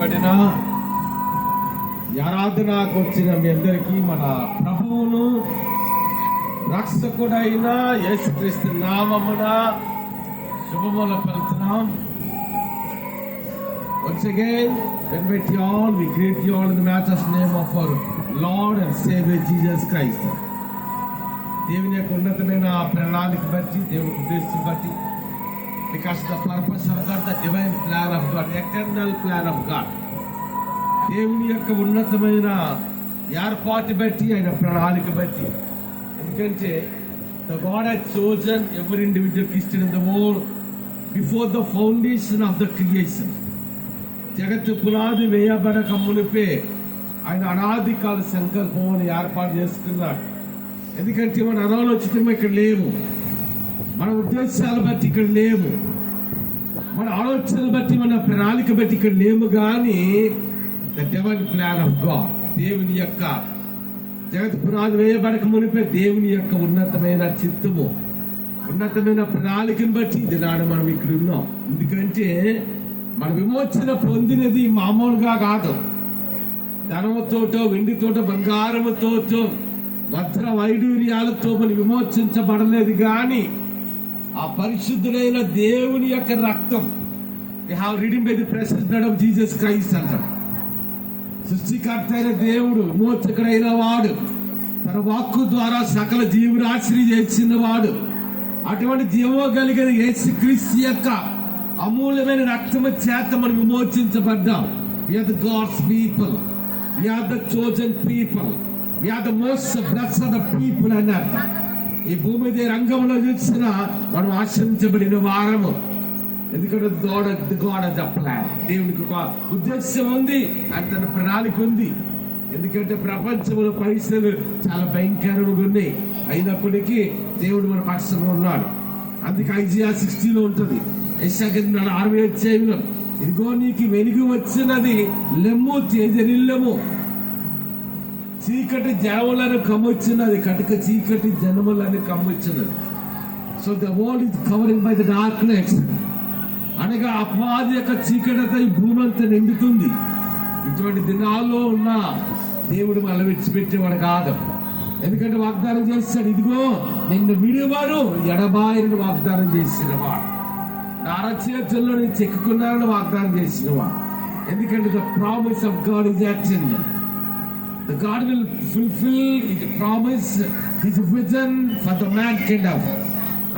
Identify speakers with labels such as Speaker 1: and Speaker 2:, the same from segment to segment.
Speaker 1: చేయబడిన ఆరాధనకు వచ్చిన మీ అందరికీ మన ప్రభువును రక్షకుడైన యేసుక్రీస్తు నామమున శుభములు పలుకుతున్నాం. Once again, invite you all, we greet you all in the matchless name of our Lord and Savior Jesus Christ. దేవుని యొక్క ఉన్నతమైన ప్రణాళిక బట్టి, దేవుని ఉద్దేశం బట్టి, because the purpose of God, the divine plan of God, eternal plan of God. దేవుని యొక్క ఉన్నతమైన ఏర్పాటు బట్టి, ఆయన ప్రణాళిక బట్టి. ఎందుకంటే the God had chosen every individual Christian in the world before the foundation of the creation. జగత్తు పునాది వేయబడక మునిపే ఆయన అనాది కాల సంకల్పం ఏర్పాటు చేసుకున్నాడు. ఎందుకంటే మన అనాలోచితం ఇక్కడ లేవు, మన ఉద్దేశాలు బట్టి ఇక్కడ లేవు, మన ఆలోచనలు బట్టి, మన ప్రణాళిక బట్టి ఇక్కడ లేము. కానీ the divine plan of God, దేవుని యొక్క జగత్ పునాది వేయబడక మునిపే దేవుని యొక్క ఉన్నతమైన చిత్తము, ఉన్నతమైన ప్రణాళికను బట్టి దినాడు మనం ఇక్కడ ఉన్నాం. ఎందుకంటే మన విమోచన పొందినది మామూలుగా కాదు. ధనముతోటో, వెండితోటో, బంగారముతోటో, వజ్ర వైడూర్యాలతో మనం విమోచించబడలేదు. కానీ ఆ పరిశుద్ధుడైన దేవుని యొక్క రక్తం, we have redeemed by the precious blood of Jesus Christ అంటారు. సృష్టికర్త అయిన దేవుడు, విమోచకుడైన వాడు, తన వాక్కు ద్వారా సకల జీవరాశిని చేసిన వాడు, అటువంటి జీవము కలిగిన యేసుక్రీస్తు యొక్క అమూల్యమైన రక్తము చేత మనం విమోచించబడ్డాం. We are the God's people, we are the chosen people, we are the most blessed people అన్నారు. ఈ భూమి మీద రంగంలో చూసిన మనం ఆశ్రయించబడిన వారము. ఎందుకంటే గాడ్ ద ప్లాన్, దేవునికి ఒక ఉద్దేశం ఉంది, అని తన ప్రణాళిక ఉంది. ఎందుకంటే ప్రపంచంలో పరిస్థితులు చాలా భయంకరంగా ఉన్నాయి, అయినప్పటికీ దేవుడు మన పక్షంలో ఉన్నాడు. అందుకే ఐజియా 60 ఉంటుంది, యెషయా 60 ఇదిగో నీకు వెలుగు వచ్చినది, లెమ్ము తేజరిల్లము, చీకటి జనములను కమ్మొచ్చినది, కటిక చీకటి జనములను కమ్మొచ్చినది. So the world is covering by the darkness, అనగా అపవాది యొక్క చీకటితో ఈ భూమి అంతా నిండుతుంది. ఇటువంటి దినాల్లో ఉన్న దేవుడు మళ్ళీ విడిచిపెట్టేవాడు కాదు. ఎందుకంటే వాగ్దానం చేస్తాడు, ఇదిగో నిన్ను విడివాడు ఎడబాయిని వాగ్దానం చేసిన వాడు, నా అరచేతుల్లో నేను చెక్కున్నానని వాగ్దానం చేసిన వాడు. ఎందుకంటే the promise of God is action. The God will fulfill His promise, His vision for the mankind of.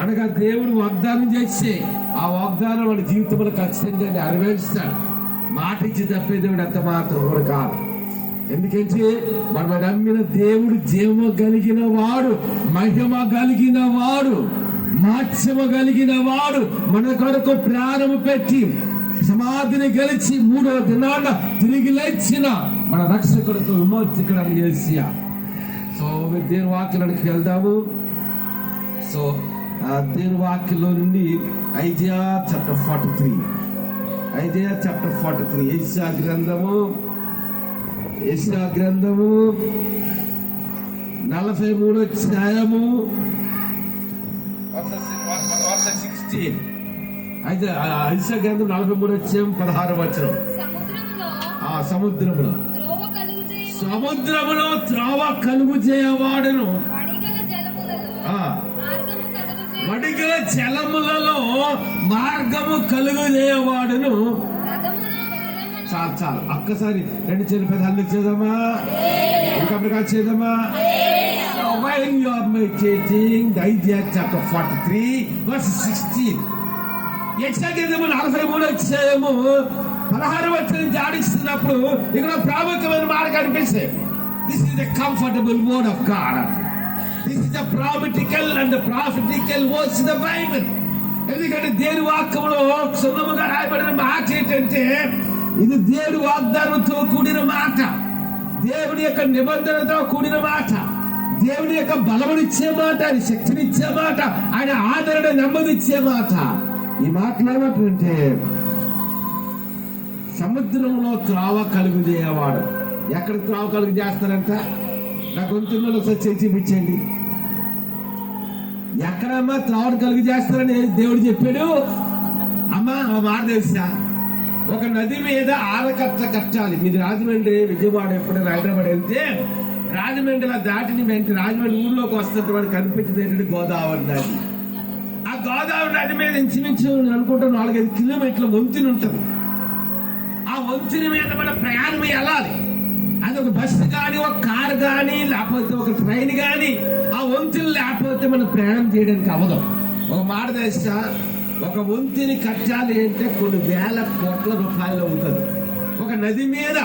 Speaker 1: అనగా దేవుడు వాగ్దానం చేస్తే ఆ వాగ్దానం వాడి జీవితంలో ఖచ్చితంగా నెరవేరుస్తాడు. మాట ఇచ్చి తప్పే దేవుడు అంత మాత్రం కూడా కాదు. ఎందుకంటే మనం నమ్మిన దేవుడు జీవము కలిగిన వాడు, మహిమ కలిగిన వాడు, మాత్సమ కలిగిన వాడు, మన కొరకు ప్రాణము పెట్టి సమాధిని గెలిచి 3వ దినాన తిరిగి లేచిన మన రక్షకుడితో విమోచకుడు యేసయ్య. సో దేవుని వాక్యానికి వెళ్దాము. సో దేవుని వాక్యంలో నుండి ఐజియా చాప్టర్ 43, ఐజియా చాప్టర్ 43, యెషయా గ్రంథము 43వ అధ్యాయము 16. అయితే యెషయా గ్రంథం 43వ అధ్యాయం 16వ వచనం. సముద్రములో త్రోవ కలుగు చేయవాడును, వడిగల జలములలో మార్గము కలుగు చేయవాడును. చాలు ఒక్కసారి 2 చేతులు పెద్ద హల్లు చేద్దామా, ఇంకా చేద్దామా. While you are meditating Isaiah chapter 43 verse 16, యెషయా గ్రంథము 43వ అధ్యాయము 16వ వచనం జాడిస్తున్నప్పుడు ఇక్కడ ప్రాముఖ్యమైన మాట కనిపిస్తుంది. This is the comfortable word of God. This is the prophetical and the prophetical words in the Bible. ఎందుకంటే దేవుని వాక్యంలో సులభంగా రాయబడిన మాట ఏంటంటే, ఇది దేవుడి వాగ్దానంతో కూడిన మాట, దేవుడి యొక్క నిబంధనతో కూడిన మాట, దేవుడి యొక్క బలమునిచ్చే మాట, ఆయన శక్తినిచ్చే మాట, ఆయన ఆదరణ నెమ్మదిచ్చే మాట. ఈ మాటలు ఏమంటే సముద్రంలో త్రోవ కలుగు చేయవాడు. ఎక్కడ త్రోవ కలుగు చేస్తారంట? నా గొంతులో ఒకసారి చేసి చూపించండి. ఎక్కడమ్మా త్రోవను కలుగు చేస్తారని దేవుడు చెప్పాడు? అమ్మా ఆ మాట తెలుసా? ఒక నది మీద ఆనకట్ట కట్టాలి. మీరు రాజమండ్రి, విజయవాడ ఎప్పుడైనా హైదరాబాద్ వెళ్తే రాజమండ్రిలో దాటిని వెంట రాజమండ్రి ఊళ్ళోకి వస్తున్నట్టు వాడు కనిపించేది ఏంటంటే గోదావరి నది. ఆ గోదావరి నది మీద ఇంచుమించు అనుకుంటా 4-5 కిలోమీటర్ల వంతెన ఉంటుంది. ఆ వంతెన మీద మన ప్రయాణం వెళ్ళాలి. అది ఒక బస్సు కానీ, ఒక కారు కానీ, లేకపోతే ఒక ట్రైన్ కానీ, ఆ వంతెన లేకపోతే మనం ప్రయాణం చేయడానికి అవ్వదు. ఒక మాట తెలుసా, ఒక వంతెన కట్టాలి అంటే కొన్ని వేల కోట్ల రూపాయలు అవుతుంది. ఒక నది మీద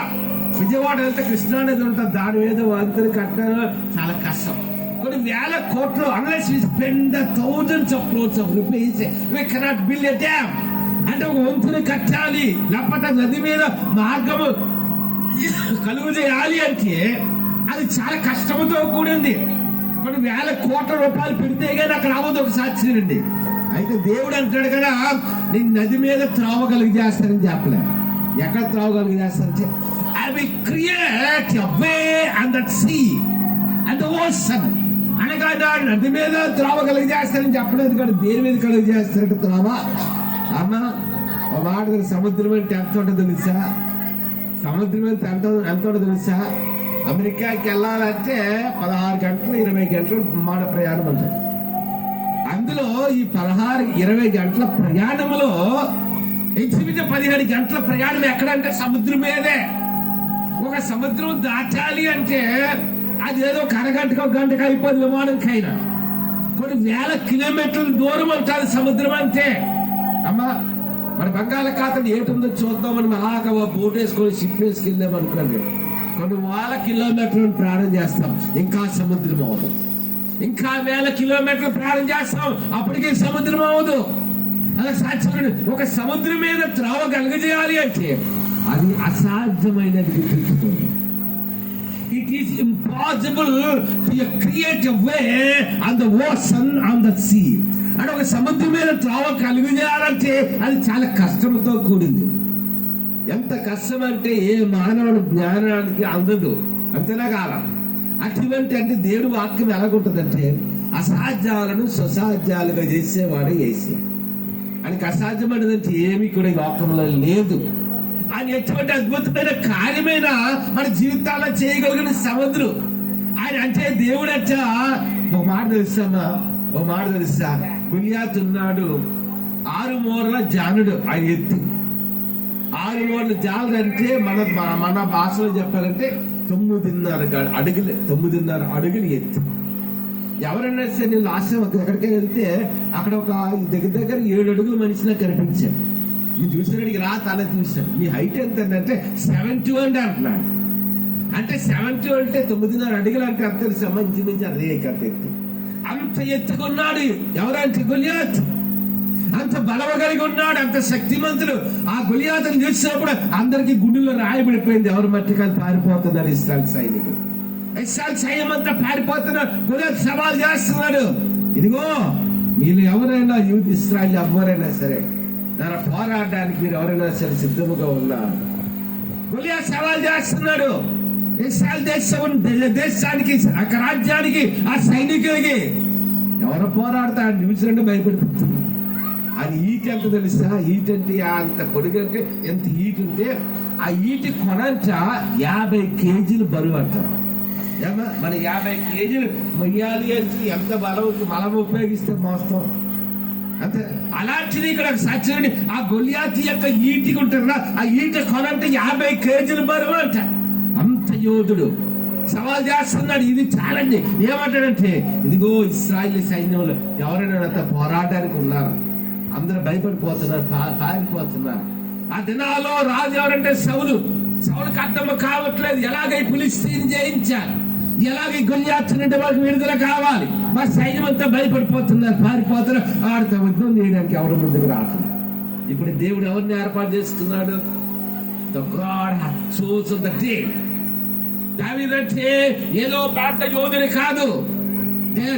Speaker 1: విజయవాడ వెళ్తే కృష్ణా నది ఉంటుంది, దాని మీద వంతెన కట్టడం చాలా కష్టం. కొన్ని వేల కోట్లు, unless we spend the thousands of crores of rupees, we cannot build a dam. అంటే ఒక వంతెన కట్టాలి, లేకపోతే నది మీద మార్గము కలుగు చేయాలి అంటే అది చాలా కష్టంతో కూడింది. కొన్ని వేల కోట్ల రూపాయలు పెడితే కానీ అక్కడ అవ్వదు. ఒక సాక్షి రండి. అయితే దేవుడు అంటాడు కదా, నేను నది మీద త్రోవగలిగి చేస్తానని చెప్పలే. ఎక్కడ త్రోవగలిగి చేస్తానంటే I will create a way on that sea and the ocean. అనగా నది మీద త్రోవగలిగి చేస్తానని చెప్పలేదు కానీ దేని మీద కలిగి చేస్తారంటే త్రోవ. అమ్మ ఒక మాట, సముద్రం అంటే ఎంత ఉంటుందో తెలుసా? సముద్రం మీద ఎంత ఉంటుందో తెలుసా? అమెరికాకి వెళ్ళాలంటే 16 గంటలు 20 గంటలు విమాన ప్రయాణం ఉంటుంది. అందులో ఈ 16-20 గంటల ప్రయాణంలో ఇంచుమించు 17 గంటల ప్రయాణం ఎక్కడంటే సముద్రం మీదే. ఒక సముద్రం దాటాలి అంటే అది ఏదో ఒక అరగంటకో గంటకు అయిపోదు విమానంకైనా. కొన్ని వేల కిలోమీటర్ల దూరం ఉంటుంది సముద్రం అంటే. అమ్మా, మన బంగాళాఖాతం ఏటుందో చూద్దామని అలాగా బోట్ వేసుకొని షిప్ వేసుకెళ్ళాం అనుకోండి, కొన్ని వేల కిలోమీటర్లు ప్రయాణం చేస్తాం, ఇంకా సముద్రం అవదు. ఇంకా వేల కిలోమీటర్లు ప్రయాణం చేస్తాం, అప్పటికే సముద్రం అవదు. అలా సాధ్యం. ఒక సముద్రం మీద త్రోవ కలుగజేయాలి అంటే అది అసాధ్యమైనది. గుర్తుంచుకోండి, it is impossible to create a way on the ocean, on the sea. అంటే ఒక సముద్రం మీద త్రోవ కలుగజేయాలంటే అది చాలా కష్టంతో కూడింది. ఎంత కష్టం అంటే ఏ మానవుడు జ్ఞానానికి అందదు. అంతేనా కాదా? అటువంటి అంటే దేవుడు వాక్యం ఎలాగుంటుందంటే అసాధ్యాలను సుసాధ్యాలుగా చేసేవాడే యేసయ్య. ఆయనకి అసాధ్యమైనదంటే ఏమి కూడా ఈ లోకంలో లేదు. ఆయన ఎటువంటి అద్భుతమైన కార్యమైన మన జీవితాల్లో చేయగలిగిన సముద్రం ఆయన. అంటే దేవుడు అంటే ఒక మాట తెలుసా, ఒక మాట తెలుసా, గులియాత్ ఉన్నాడు, 6 మూరల జానుడు. ఆయన ఎత్తు 6 మూరల జానుడు అంటే మన భాషలో చెప్పాలంటే 9.5 అడుగులు, 9.5 అడుగులు ఎత్తు. ఎవరైనా సరే నేను లాస్ట్ టైం ఎక్కడికి వెళ్తే అక్కడ ఒక దగ్గర 7 అడుగుల మనిషి నాకు కనిపించాడు. నేను చూసినడికి రా తల చూశాను, మీ హైట్ ఎంత అంటే 7'2" అంటున్నాడు. అంటే 7'2" అంటే 9.5 అడుగులు అంటే అంత సంబంధించి అదే కథ ఎత్తు. అంత ఎత్తుకున్నాడు ఎవరంటే గొలియాత్. అంత బలవ కలిగి ఉన్నాడు, అంత శక్తిమంతుడు. ఆ గొలియాతును చూసినప్పుడు అందరికి గుండెల్లో రాయబడిపోయింది, ఎవరు మట్టికాలు పారిపోతున్నారు ఇస్రాయేల్ సైనికులు. ఇస్రాయేల్ సైన్యం అంతా పారిపోతున్నారు. గొలియాత్ సవాల్ చేస్తున్నాడు, ఇదిగో మీరు ఎవరైనా యూత్ ఇస్రాయేల్ ఎవరైనా సరే దాని పోరాడడానికి మీరు ఎవరైనా సరే సిద్ధముగా ఉన్నారు. గొలియాత్ సవాల్ చేస్తున్నాడు ఇస్రాయేల్ దేశానికి, ఆ రాజ్యానికి, ఆ సైనికులకి. ఎవరు పోరాడతాడు చూసినట్టు భయపడిపోతుంది. అది ఈట ఎంత తెలుసా? ఈట అంటే అంత పొడిగంటే ఎంత ఈట ఉంటే ఆ ఈటి కొనంట 50 కేజీలు బరువు అంటారు. మన 50 కేజీలు మొయ్యాలి అంటే ఎంత బలం ఉపయోగిస్తే మోస్తాం అంతే. అలాంటిది ఇక్కడ సత్యుడి ఆ గొలియాత్ యొక్క ఈటికి ఉంటారా, ఆ ఈట కొనంటే 50 కేజీలు బరువు అంట. అంత యోధుడు సవాల్ చేస్తున్నాడు. ఇది ఛాలెంజ్. ఏమంటాడంటే ఇదిగో ఇశ్రాయేలు సైన్యంలో ఎవరైనా నాతో పోరాటానికి ఉన్నారు, అందరూ భయపడిపోతున్నారు, పారిపోతున్నారు. ఆ దినాల్లో రాజు ఎవరంటే సౌలుకి అర్థం కావట్లేదు. ఎలాగై ఫిలిష్తీయుని జయించాలి, ఎలాగ గొలియాత్ నుండి వాళ్ళకి విడుదల కావాలి. మా సైన్యం అంతా భయపడిపోతున్నారు, పారిపోతున్నారు. ఆడితో యుద్ధం చేయడానికి ఎవరు ముందుకు రావట్లేదు. ఇప్పుడు దేవుడు ఎవరిని ఏర్పాటు చేసుకున్నాడు? The God has chosen the day. దావీదంటే ఏదో పెద్ద యోధుడు కాదు.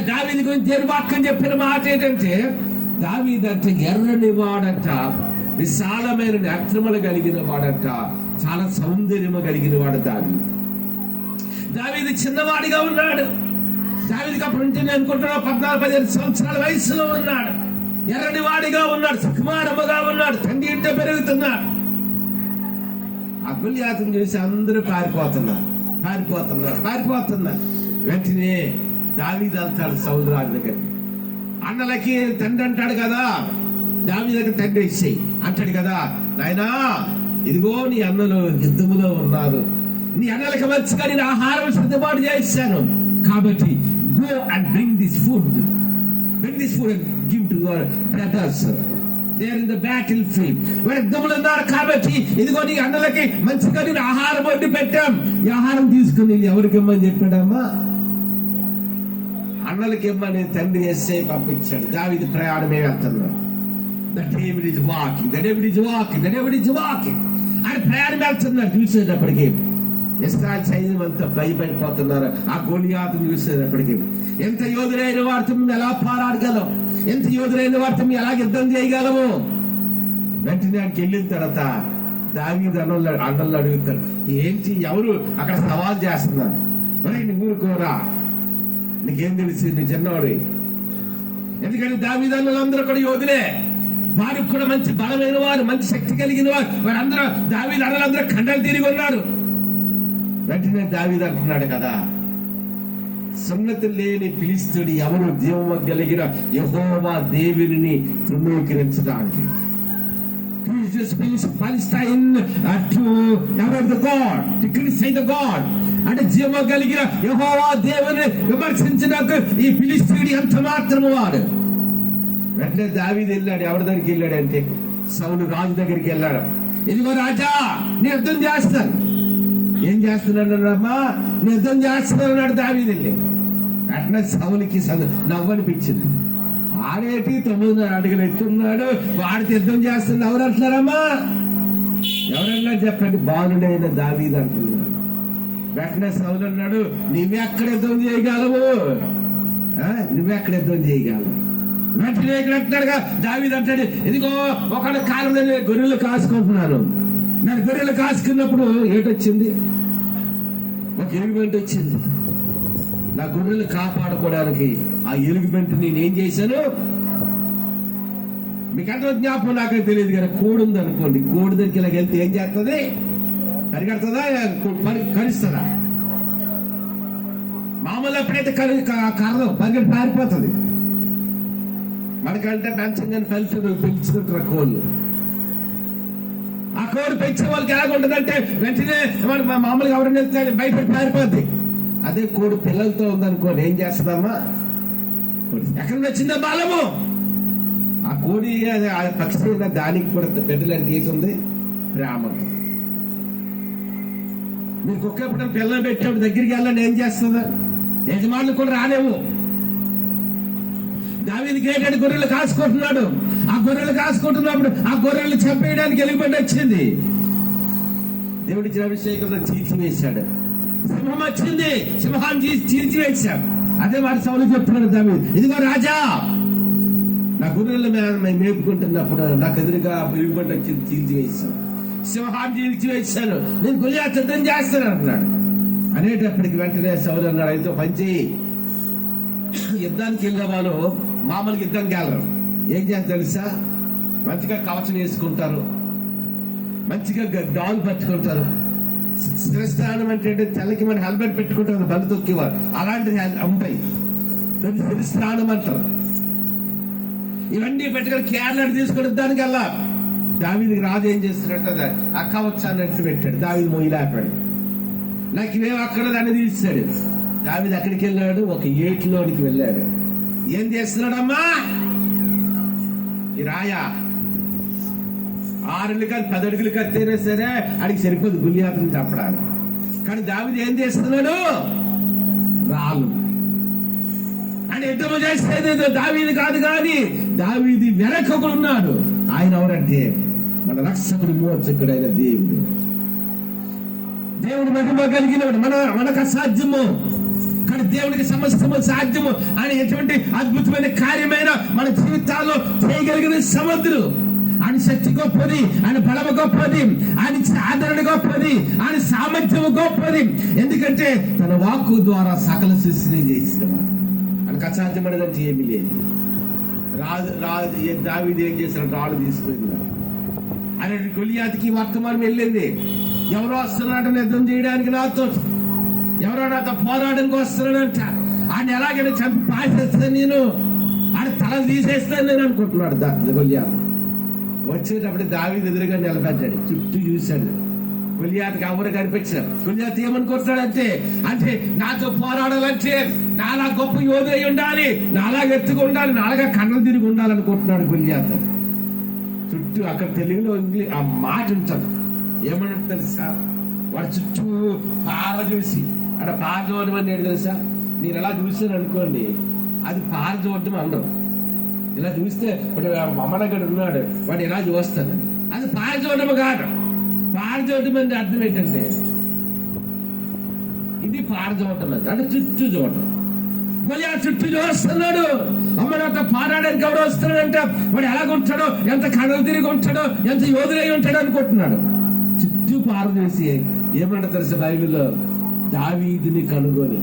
Speaker 1: దావీదు గురించి దేవుని వాక్యం చెప్పిన మాట ఏంటంటే దావీదంటే ఎర్రని వాడంట, విశాలమైన నేత్రములు కలిగిన వాడంట, చాలా సౌందర్యము కలిగిన వాడు దావీదు చిన్నవాడిగా ఉన్నాడు. దావీదుకి అప్పుడు నుంచి నేను అనుకుంటున్నా 14-15 సంవత్సరాల వయసులో ఉన్నాడు. ఎర్రని వాడిగా ఉన్నాడు, సుకుమారముగా ఉన్నాడు, తండ్రి ఇంట పెరుగుతున్నాడు. ఆ గొలియాతును చూసి అందరూ పారిపోతున్నారు. వెంటనే దావీదు వెళ్తాడు సౌలు రాజు దగ్గరికి. అన్నలకి తండ్రి అంటాడు కదా, దావీదు దగ్గర తండ్రి ఇచ్చేయి అంటాడు కదా. నాయనా, ఇదిగో నీ అన్నలు యుద్ధములో ఉన్నారు, నీ అన్నలకు మంచిగా నేను ఆహారం సర్దుబాటు చేశాను, కాబట్టి go and bring this food and give to your brothers they are in the battlefield. యుద్ధములు ఉన్నారు కాబట్టి ఇదిగో నీ అన్నలకి మంచిగా నేను ఆహారం వండి పెట్టాం, ఈ ఆహారం తీసుకుని ఎవరికి ఇమ్మని చెప్పాడమ్మా? అన్నలకి ఇమ్మని తండ్రి ఎస్ఐ పంపించాడు. దావీదు ప్రయాణమే వెళ్తున్నాడు. David is walking. ఆయన ప్రయాణం వెళ్తున్నారు. చూసేటప్పటికి ఇశ్రాయేలు సైన్యం అంతా భయపడిపోతున్నారు. ఆ గొలియాతును చూసేటప్పటికి ఎంత యోధులైన వారితో మేము ఎలా పోరాడగలం, ఎంత యోధులైన వారితో మేము ఎలా యుద్ధం చేయగలము? వెంటనే ఆయనకి వెళ్ళిన తర్వాత దావీదు అన్నలు అడుగుతారు, ఏంటి ఎవరు అక్కడ సవాల్ చేస్తున్నారు? మరి నీ ఊరుకోరా, నీకేం తెలిసి, నీ చిన్నవాడు. ఎందుకంటే దావీదు అన్నలందరూ కూడా యోధులే, వారికి కూడా మంచి బలమైన వారు, మంచి శక్తి కలిగిన వారు. వారందరూ దావీదు అన్నలందరూ కండలు తిరిగి ఉన్నారు. వెంటనే దావీదు అంటున్నాడు కదా, సున్నతి లేని ఫిలిష్తీయుడు ఎవరు జీవము కలిగిన యెహోవా దేవుని తృణీకరించడానికి. అంటే జీవము కలిగిన యెహోవా దేవుని విమర్శించడానికి ఈ ఫిలిష్తీయుడు ఎంత మాత్రము వాడు. వెంటనే దావీదు వెళ్ళాడు. ఎవరి దగ్గరికి వెళ్ళాడంటే సౌలు రాజు దగ్గరికి వెళ్ళాడు. ఇదిగో రాజా, నేను యుద్ధం చేస్తాను. ఏం చేస్తున్నాడమ్మా? నేను యుద్ధం చేస్తున్నాడు దావీదు వెళ్ళి. వెంటనే సౌలుకి నవ్వనిపించింది. ఆడేటి 9 అడుగులు ఎత్తున్నాడు, వాడికి యుద్ధం చేస్తుంది ఎవరు అంటున్నారమ్మా? ఎవరన్నా చెప్పండి, బాలుడైన దావీదు అంటున్నాడు. వెంటనే సౌలు అన్నాడు, నువ్వెక్కడ యుద్ధం చేయగలవు? వెంటనే అంటున్నాడుగా దావీదు అంటాడు, ఇదిగో ఒకడు కాలంలో గొర్రెలు కాసుకుంటున్నాను. నేను గొర్రెలు కాసుకున్నప్పుడు ఏటొచ్చింది? ఒక ఎలుగుబంటి వచ్చింది. నా గొర్రెలు కాపాడుకోవడానికి ఆ ఎలుగుబంటి నేనేం చేశాను? మీకంటే జ్ఞాపకం నాకే తెలియదు కానీ కోడి ఉంది అనుకోండి, కోడి దగ్గరికి ఇలా వెళ్తే ఏం చేస్తుంది? పరిగెడుతుందా? కరుస్తుందా? మామూలు ఎప్పుడైతే కరదు, పరిగెట్టి పారిపోతుంది. మనకంటే పెంచంగా పెంచుకుంటారు కోళ్ళు. ఆ కోడి పెంచే వాళ్ళకి ఎలాగుంటుందంటే వెంటనే మామూలుగా ఎవరైనా వెళ్తే భయపడి పారిపోద్ది. అదే కోడి పిల్లలతో ఉందనుకోండి, ఏం చేస్తుందమ్మా? ఎక్కడ వచ్చిందా బాలము? ఆ కోడి ఆ పక్షి దానికి కూడా బిడ్డలకి ఏంటుంది? ప్రేమ. మీరు కుక్క ఎప్పుడైనా పిల్లలు పెట్టేప్పుడు దగ్గరికి వెళ్ళండి, ఏం చేస్తుందా? యజమానులు కూడా రాలేవు. దావీదు గేటెడ్ గొర్రెలు కాసుకుంటున్నాడు. ఆ గొర్రెలు కాసుకుంటున్నప్పుడు ఆ గొర్రెలు చంపేయడానికి ఎలుగుబంటి వచ్చింది. దేవుడిచ్చిన అభిషేకంలో చీల్చివేశాడు. సింహం వచ్చింది, సింహాన్ని చీల్చివేశాడు. అదే వారి సౌలు చెప్తున్నాడు దావీదు, ఇదిగో రాజా, నా గొర్రెలు మేపుకుంటున్నప్పుడు నాకు ఎదురుగా ఎలుగుబంటి వచ్చింది, చీల్చివేశాను. సింహాన్ని చీల్చివేశాను, నేను గొలియాతు యుద్ధం చేస్తాను అంటున్నాడు. అనేటప్పటికి వెంటనే సౌలు అన్నాడు, అయితే పని యుద్ధానికి వెళ్ళిన వాళ్ళు మామూలుగా యుద్ధం గెలరు. ఏం చేయాలి తెలుసా? మంచిగా కవచం వేసుకుంటారు, మంచిగా డాల్ పట్టుకుంటారు. శిరస్నానం అంటే తలకి మన హెల్మెట్ పెట్టుకుంటారు, బండి తొక్కేవారు, అలాంటివి ఉంటాయి. శిరస్నానం అంటారు. ఇవన్నీ పెట్టుకొని కేరళ తీసుకుని దానికి వెళ్ళా. దావీదుకి రాజు ఏం చేస్తున్నట్టు ఆ కవచాన్ని ఎత్తి పెట్టాడు. దావీదు మొయ్యలేపాడు. నాకు ఇవేమో అక్కడ దాన్ని తీసాడు. దావీదు అక్కడికి వెళ్ళాడు, ఒక ఏటిలోనికి వెళ్ళాడు. ఏం చేస్తున్నాడమ్మా? ఈ రాయ 6 అడుగులు కాదు 10 అడుగులు కత్తైనా సరే అడిగి సరిపోదు గొలియాతుని చంపడానికి. కానీ దావీదు ఏం చేస్తున్నాడు? రాళ్ళు అని యుద్ధము చేసేది దావీదు కాదు, కానీ దావీదు వెనక ఉన్నాడు. ఆయన ఎవరంటే మన రక్షకుడు, మోచకుడైన దేవుడు. దేవుడు మహిమ కలిగినవాడు. మనకు అసాధ్యము కానీ దేవుడికి సమస్తము సాధ్యము. ఆయన ఎటువంటి అద్భుతమైన కార్యమైన మన జీవితాల్లో చేయగలిగిన సముద్రుడు. ఆయన శక్తి గొప్పది, ఆయన బలము గొప్పది, ఆయన ఆదరణ గొప్పది, ఆయన సామర్థ్యము గొప్పది. ఎందుకంటే తన వాక్కు ద్వారా సకల సృష్టిని చేసినవాడు. ఆయనకు అసాధ్యమైనదంటే ఏమీ లేదు. దావీదు ఏం చేశాడు? రాళ్ళు తీసుకుంది. ఆయన గొలియాతుకి వర్తమానం వెళ్ళింది. ఎవరో వస్తున్నాడంటే యుద్ధం చేయడానికి నాతో, ఎవరో నాతో పోరాడానికి వస్తున్నాడంట, ఆయన ఎలాగైనా చంపి పాసేస్తాను, నేను ఆయన తల తీసేస్తాను నేను అనుకుంటున్నాడు గొల్లియాతు. వచ్చేటప్పుడు దావీదు ఎదురుగా నిలబడ్డాడు, చుట్టూ చూశాడు. గొల్లియాతుకి ఎవరు కనిపించారు. గొల్లియాతు ఏమనుకుంటున్నాడంటే, అంటే నాతో పోరాడాలంటే నాలా గొప్ప యోధుడై ఉండాలి, నాలా ఎత్తుగా ఉండాలి, నాలుగా కన్నులు తిరిగి ఉండాలనుకుంటున్నాడు గొల్లియాతు. చుట్టూ అక్కడ తెలుగులో ఆ మాట ఉంటుంది, ఏమన్నా తెలుసా, వాడు చుట్టూ పార చూసి అక్కడ పార చూడడం అని తెలుసా. నేను ఎలా చూసాను అనుకోండి, అది పార చూడటం అందరం. ఇలా చూస్తే ఇప్పుడు అమ్మనగడు ఉన్నాడు, వాడు ఇలా చూస్తాడు, అది పార చూడడం కాదు. పార చూడటం అంటే అర్థం ఏంటంటే, ఇది పార చూడటం అంటే చుట్టూ చూడటం. గొల్లియాతు చుట్టూ చూస్తున్నాడు, అమ్మనంత పోరాడానికి ఎవరు వస్తున్నాడంటే వాడు ఎలాగుంటాడో, ఎంత కడలు తిరిగి ఉంటాడో, ఎంత యోధులై ఉంటాడో అనుకుంటున్నాడు. చుట్టూ పార చూసి ఏమంట తెలుసు బైబిల్లో, దావీదుని కనుగొని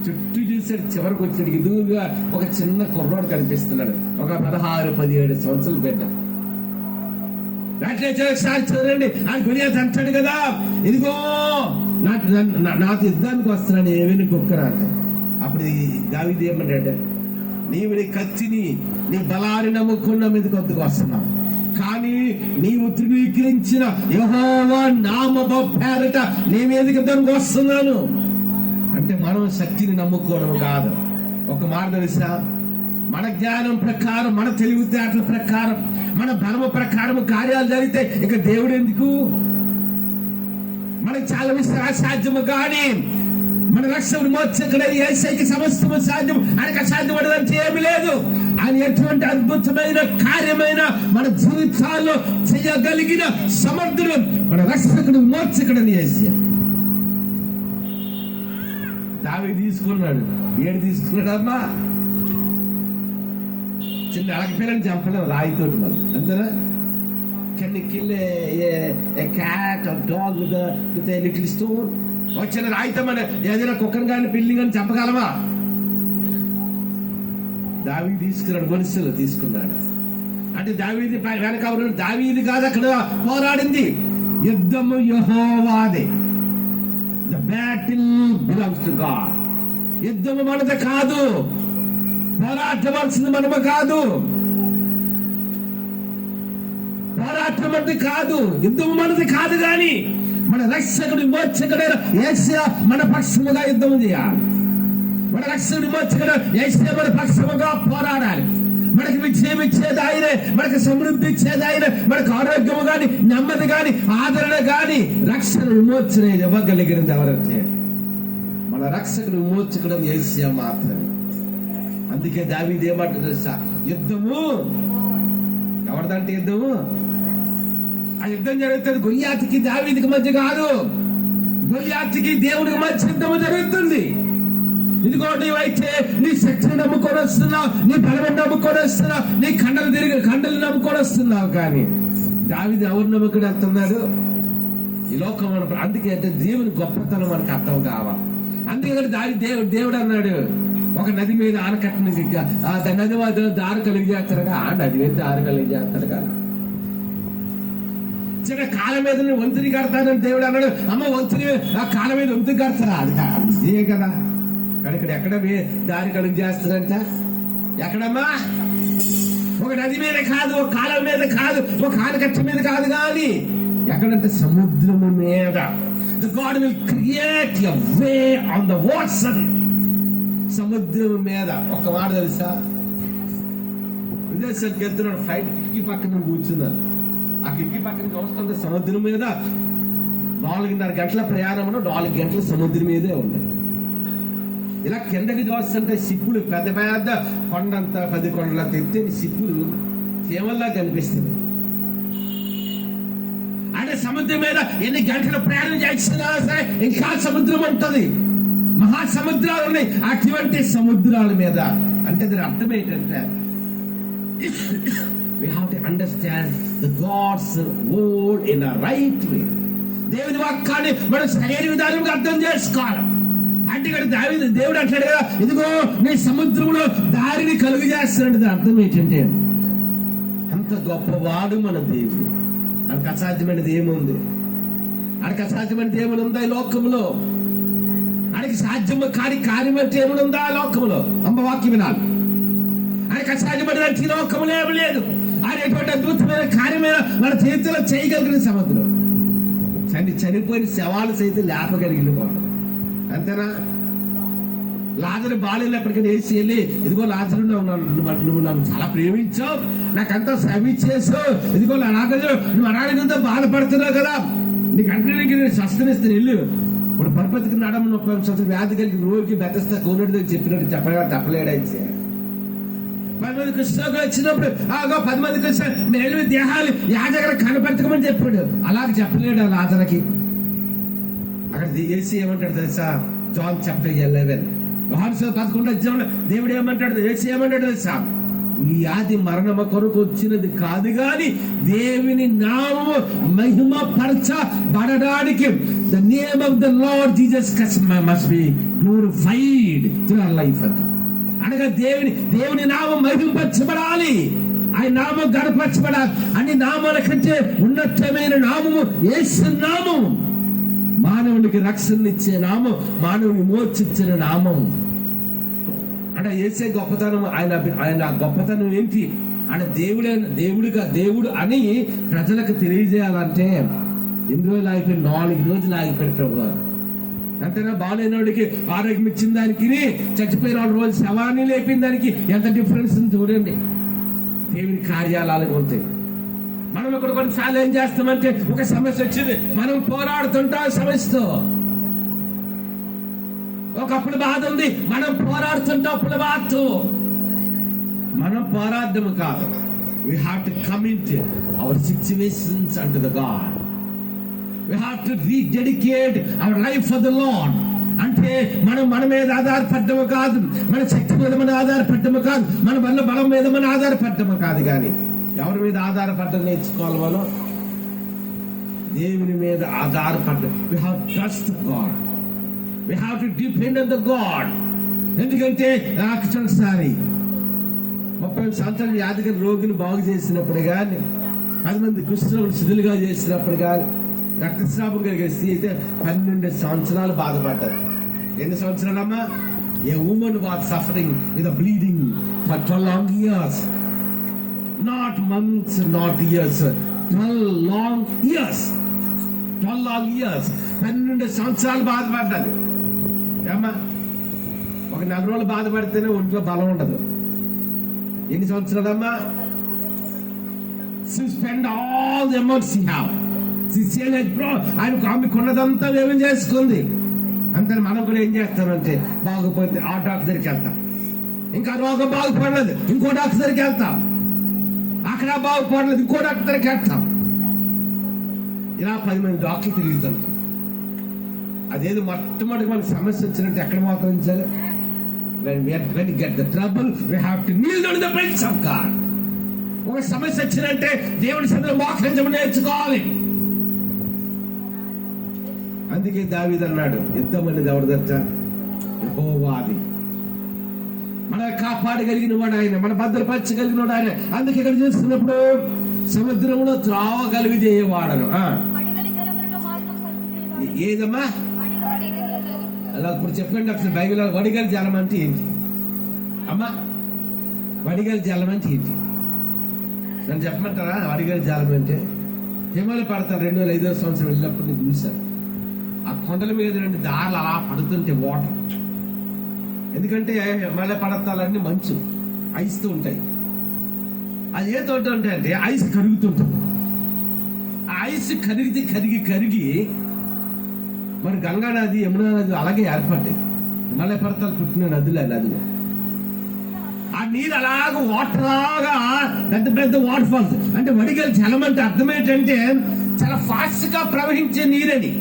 Speaker 1: చుట్టూ చూసాడు. చివరికి వచ్చాడు, ఎదురుగా ఒక చిన్న కుర్రాడు కనిపిస్తున్నాడు, ఒక 16-17 సంవత్సరాలు బిడ్డ. ఒకసారి చూడండి, ఆయన గొల్లియాతు అంటాడు కదా, ఇదిగో నాకు యుద్ధానికి వస్తున్నాడు, ఏమైనా కుక్కరా అంట. అప్పుడు దావీదు ఏమంటాడు, నీవు నీ కత్తిని నీ బలాన్ని నమ్ముకున్న మీదకి వద్దకు వస్తున్నావు, కానీ నీవు ధృవీకరించిన యెహోవా నామము పేరట నీ మీదకి యుద్ధానికి వస్తున్నాను అంటే మనం శక్తిని నమ్ముకోవడం కాదు. ఒక మాట తెలుసా, మన జ్ఞానం ప్రకారం, మన తెలివితేటల ప్రకారం, మన బలమ ప్రకారం కార్యాలు జరిగితే ఇక దేవుడు ఎందుకు? మనకు చాలా విషయాలు అసాధ్యము, కానీ మన రక్షణ మోక్షకుడైన యేసయ్యకి సమస్తము సాధ్యం. ఆయనకు అసాధ్యపడదంటే ఏమి లేదు. ఆయన ఎటువంటి అద్భుతమైన కార్యమైన మన జీవితాల్లో చేయగలిగిన సమర్థుడు మన రక్షకుడు మోక్షకుడని యేసయ్య. దావీదు తీసుకున్నాడు, ఏడు తీసుకున్నాడమ్మా, చిన్న అలగపిల్లని చంపడం రాయితోటి, మనం అంతేనా? Can you kill a cat or dog with a little stone? వచ్చిన రాయితో మన ఏదైనా కుక్కను కానీ పిల్లిని కానీ చంపగలమా? దావీదు తీసుకున్నాడు, మనుషులు తీసుకున్నాడు. అంటే దావీదు వెనక దావీదు కాదు అక్కడ పోరాడింది, యుద్ధము యెహోవాదే. The battle belongs to God. యుద్ధము మనది కాదు, పోరాటవలసింది మనము కాదు, పోరాటం మనది కాదు, యుద్ధము మనది కాదు. కానీ మన రక్షకుడి మోక్షకుడైన యేసయ్య మన పక్షముగా యుద్ధం చేయాలి. మన రక్షకుడి మోక్షకుడు యేసయ్య మన పక్షముగా పోరాడాలి. మనకి విజయం ఇచ్చేది ఆయనే, మనకు సమృద్ధి ఇచ్చేది ఆయనే, మనకు ఆరోగ్యము గాని, నెమ్మది గాని, ఆదరణ గాని, రక్షణ విమోచన ఇవ్వగలిగినది ఎవరంటే మన రక్షకుడు విమోచకుడు యేసయ్య మాత్రమే. అందుకే దావీదు ఏమంటాడు తెలుసా, యుద్ధము ఎవరిదంటే యుద్ధము, ఆ యుద్ధం జరుగుతుంది గొల్లియాతుకి దావీదుకి మధ్య కాదు, గొల్లియాతుకి దేవుడికి మధ్య యుద్ధము జరుగుతుంది. ఇదిగో నీవైతే నీ శక్తిని నమ్ముకొని వస్తున్నావు, నీ బలం నమ్ముకొని వస్తున్నావు, నీ కండలు నమ్ముకొని వస్తున్నావు. కానీ దావీదు ఎవరు నమ్ముకుని వెళ్తున్నాడు? ఈ లోకం. అందుకే అంటే దేవుని గొప్పతనం మనకు అర్థం కావాలి. అందుకే దేవుడు అన్నాడు, ఒక నది మీద ఆనకట్టని నది మధ్యలో దారి కలిగి చేస్తారుగా, ఆ నది మీద దారి కలిగి చేస్తాడు కదా. చిన్న కాలం మీద వంతుని కడతానని దేవుడు అన్నాడు. అమ్మ వంతుని ఆ కాలం మీద వంతుని కడతారా? అది ఇదే కదా. ఇక్కడ ఎక్కడ దారి కలుగు చేస్తారంట, ఎక్కడమ్మా? ఒక నది మీద కాదు, ఒక కాలం మీద కాదు, ఒక ఆనకట్ట మీద కాదు, కానీ ఎక్కడంటే సముద్రము మీద. The God will create a way on the water. సముద్రం మీద. ఒక మాట తెలుసా, విదేశానికి వెళ్తున్నాడు, ఫ్లైట్ కిటికీ పక్కన కూర్చున్నాను. ఆ కిటికీ పక్కన చూస్తుంటే సముద్రం మీద 4.5 గంటల ప్రయాణంలో 4 గంటల సముద్రం మీదే ఉంది. ఇలా కిందకి చూస్తుంటే సిప్పులు పెద్ద పెద్ద కొండంత 10 కొండల ఎత్తే సిప్పులు సేవల్లా కనిపిస్తుంది. అంటే సముద్రం మీద ఎన్ని గంటల ప్రయాణం చేసినా సరే ఇంకా సముద్రం ఉంటుంది. మహాసముద్రాలు ఉన్నాయి. అటువంటి సముద్రాల మీద అంటే దాని అర్థం ఏంటంటే, we have to understand the God's word in a right way. దేవుని వాక్యాన్ని మనం సరైన విధానంగా అర్థం చేసుకోవాలి. అంటే ఇక్కడ దేవుడు అంటాడు కదా, ఇదిగో నీ సముద్రంలో దారిని కలుగు చేస్తున్నాడు. అర్థం ఏంటంటే, అంత గొప్పవాడు మన దేవుడు, మనకు అసాధ్యమైనది ఏముంది? ఆయనకి అసాధ్యమైన ఏమైనా ఉందా ఈ లోకంలో? ఆయనకి సాధ్యం కాని కార్యం అంటే ఏమైనా ఉందా ఆ లోకంలో? అమ్మ వాక్యం వినాలి. ఆయనకి అసాధ్యమైన ఈ లోకంలో ఏమి లేదు. ఆయన ఎటువంటి అద్భుతమైన కార్యమైన మన చేతిలో చేయగలిగిన సముద్రం, చనిపోయిన శవాలు సైతం లేపగలిగిన పోవడం. అంతేనా? లాజరు బాలేనప్పటికీ వేసి వెళ్ళి, ఇదిగో లాజరు నువ్వు నన్ను చాలా ప్రేమించావు, నాకంతా శ్రమించేసావు, ఇదిగో నువ్వు అనారోగ్యంతో బాధపడుతున్నావు కదా, నీకు అంటే నేను స్వస్థనిస్తే వెళ్ళు. ఇప్పుడు పరపతికి నడమ నొప్పి వ్యాధి కలిగి రోజుకి బెత్తస్తా కోనడు చెప్పినట్టు చెప్పలేడైతే 10 మంది కృష్ణకు వచ్చినప్పుడు 10 మంది కృష్ణ మేలు దేహాలు యాజగర కనపరచమని చెప్పాడు. అలాగే చెప్పలేడు ఆ లాజరుకి. అక్కడ ఏసీ ఏమంటాడు తెలుసా? జాన్ చాప్టర్ 11 11 దేవుడు ఏమంటాడు? ఏసీ ఏమంటాడు తెలుసా? ఈ వ్యాధి మరణమ కొరకు వచ్చినది కాదు గాని దేవుని నామము మహిమ పరచబడడానికి the name of the Lord Jesus Christ must be glorified through our life. అనగా దేవుని నామం మహిమపరచబడాలి, ఆయన నామం గణపరచబడాలి. అన్ని నామాల కంటే ఉన్నతమైన నామము యేసు నామము. మానవునికి రక్షణనిచ్చే నామం, మానవుని మోక్షించిన నామం. అంటే యేసే గొప్పతనం. ఆయన గొప్పతనం ఏంటి? ఆయన దేవుడు అని ప్రజలకు తెలియజేయాలంటే ఎన్ని రోజులు ఆగిపోయి? 4 రోజులు ఆగిపోయాడు ప్రభు. అంతేనా? బాగాలేనోడికి ఆరోగ్యం ఇచ్చిన దానికి, చచ్చిపోయిన 4 రోజులు శవాన్ని లేపిన దానికి ఎంత డిఫరెన్స్ చూడండి. దేవుని కార్యాలు అలాగే ఉంటాయి. మనం ఇక్కడ కొన్నిసార్లు ఏం చేస్తామంటే, ఒక సమస్య వచ్చింది, మనం పోరాడుతుంటాం సమస్యతో. ఒకప్పుడు బాధ ఉంది, మనం పోరాడుతుంటాం అప్పుడు బాధతో. మనం పోరాడము కాదు. We have to commit our situations unto the God. We have to rededicate our life for the Lord. అంటే మన మీద ఆధారపడ్డము కాదు, మన శక్తి మీద మన ఆధారపడ్డము కాదు, మన బలం మీద మన ఆధారపడ్డము కాదు. కానీ ఎవరి మీద ఆధారపడ్డం నేర్చుకోవాలి? మనం దేవుని మీద ఆధారపడ్డం. We have to trust God. We have to depend on the God. ఎందుకంటే ఒకసారి 30 సంవత్సరాలు వ్యాధిగా రోగిని బాగు చేసినప్పుడు కానీ, 10 మంది కుష్ఠరోగులు శిథిలుగా చేసినప్పుడు కానీ, రక్తస్రావం కలిగే స్త్రీ అయితే 12 సంవత్సరాలు బాధపడ్డారు. ఎన్ని సంవత్సరాలమ్మా? A woman was suffering with bleeding for 12 long years. Not months, not years. 12 long years. 12 long years. 12 సంవత్సరాలు బాధపడ్డది. ఏమ్మా? ఒక 4 రోజులు బాధపడితేనే ఒంట్లో బలం ఉండదు. ఎన్ని సంవత్సరాలమ్మా? She spent all the amounts she have. She said like bro, ఆమె కొన్నదంతా ఏమేం చేసుకుంది. అంతే మనం కూడా ఏం చేస్తామంటే, బాగుపోతే ఆ డాక్టర్ దగ్గరికి వెళ్తాం, ఇంకా రోగం బాగుపడలేదు ఇంకో డాక్టర్ దగ్గరికి వెళ్తాం, అక్కడ బాగుపడలేదు ఇంకో డాక్టర్ దగ్గరికి వెళ్తాం. ఇలా 10 మంది డాక్టర్లు తిరుగుతుంటాం. అదేదో మొట్టమొదటి మనకు సమస్య వచ్చినట్టు ఎక్కడ మోకరించాలి? When we get the trouble, we have to kneel down in the presence of God. ఒక సమస్య వచ్చినంటే దేవుని సన్నిధిలో మోకరించడం నేర్చుకోవాలి. అందుకే దావీదు అన్నాడు, యుద్ధం అనేది ఎవరిదట? యెహోవాది. మన కాపాడగలిగిన వాడు ఆయన, మన భద్రపరచగలిగిన వాడు ఆయన. అందుకే ఇక్కడ చూస్తున్నప్పుడు సముద్రంలో త్రావ కలిగి చేయవాడను. ఏదమ్మా? అలా ఇప్పుడు చెప్పండి అసలు బైబిల్ వడిగలి జలం అంటే ఏంటి అమ్మా? వడిగలి జలం అంటే ఏంటి నన్ను చెప్పమంటారా? వడిగలి జలం అంటే హిమాలయ పడతాను 2005వ సంవత్సరం వెళ్ళినప్పుడు నేను చూశాను. ఆ కొండల మీద 2 దారులు అలా పడుతుంటే వాటర్. ఎందుకంటే హిమాలయ పడతాలన్నీ మంచు ఐస్తో ఉంటాయి. అది ఏ తోట అంటే ఐస్ కరుగుతుంటుంది. ఆ ఐస్ కరిగి మరి గంగా నది, యమునా నది అలాగే ఏర్పడ్డాయి. హిమాలయ పర్వతాలు పుట్టిన నదులు నదిలో ఆ నీరు అలాగ వాటర్ లాగా పెద్ద వాటర్ ఫాల్స్. అంటే వడిగలి జలం అంటే అర్థం ఏంటంటే చాలా ఫాస్ట్ గా ప్రవహించే నీరని.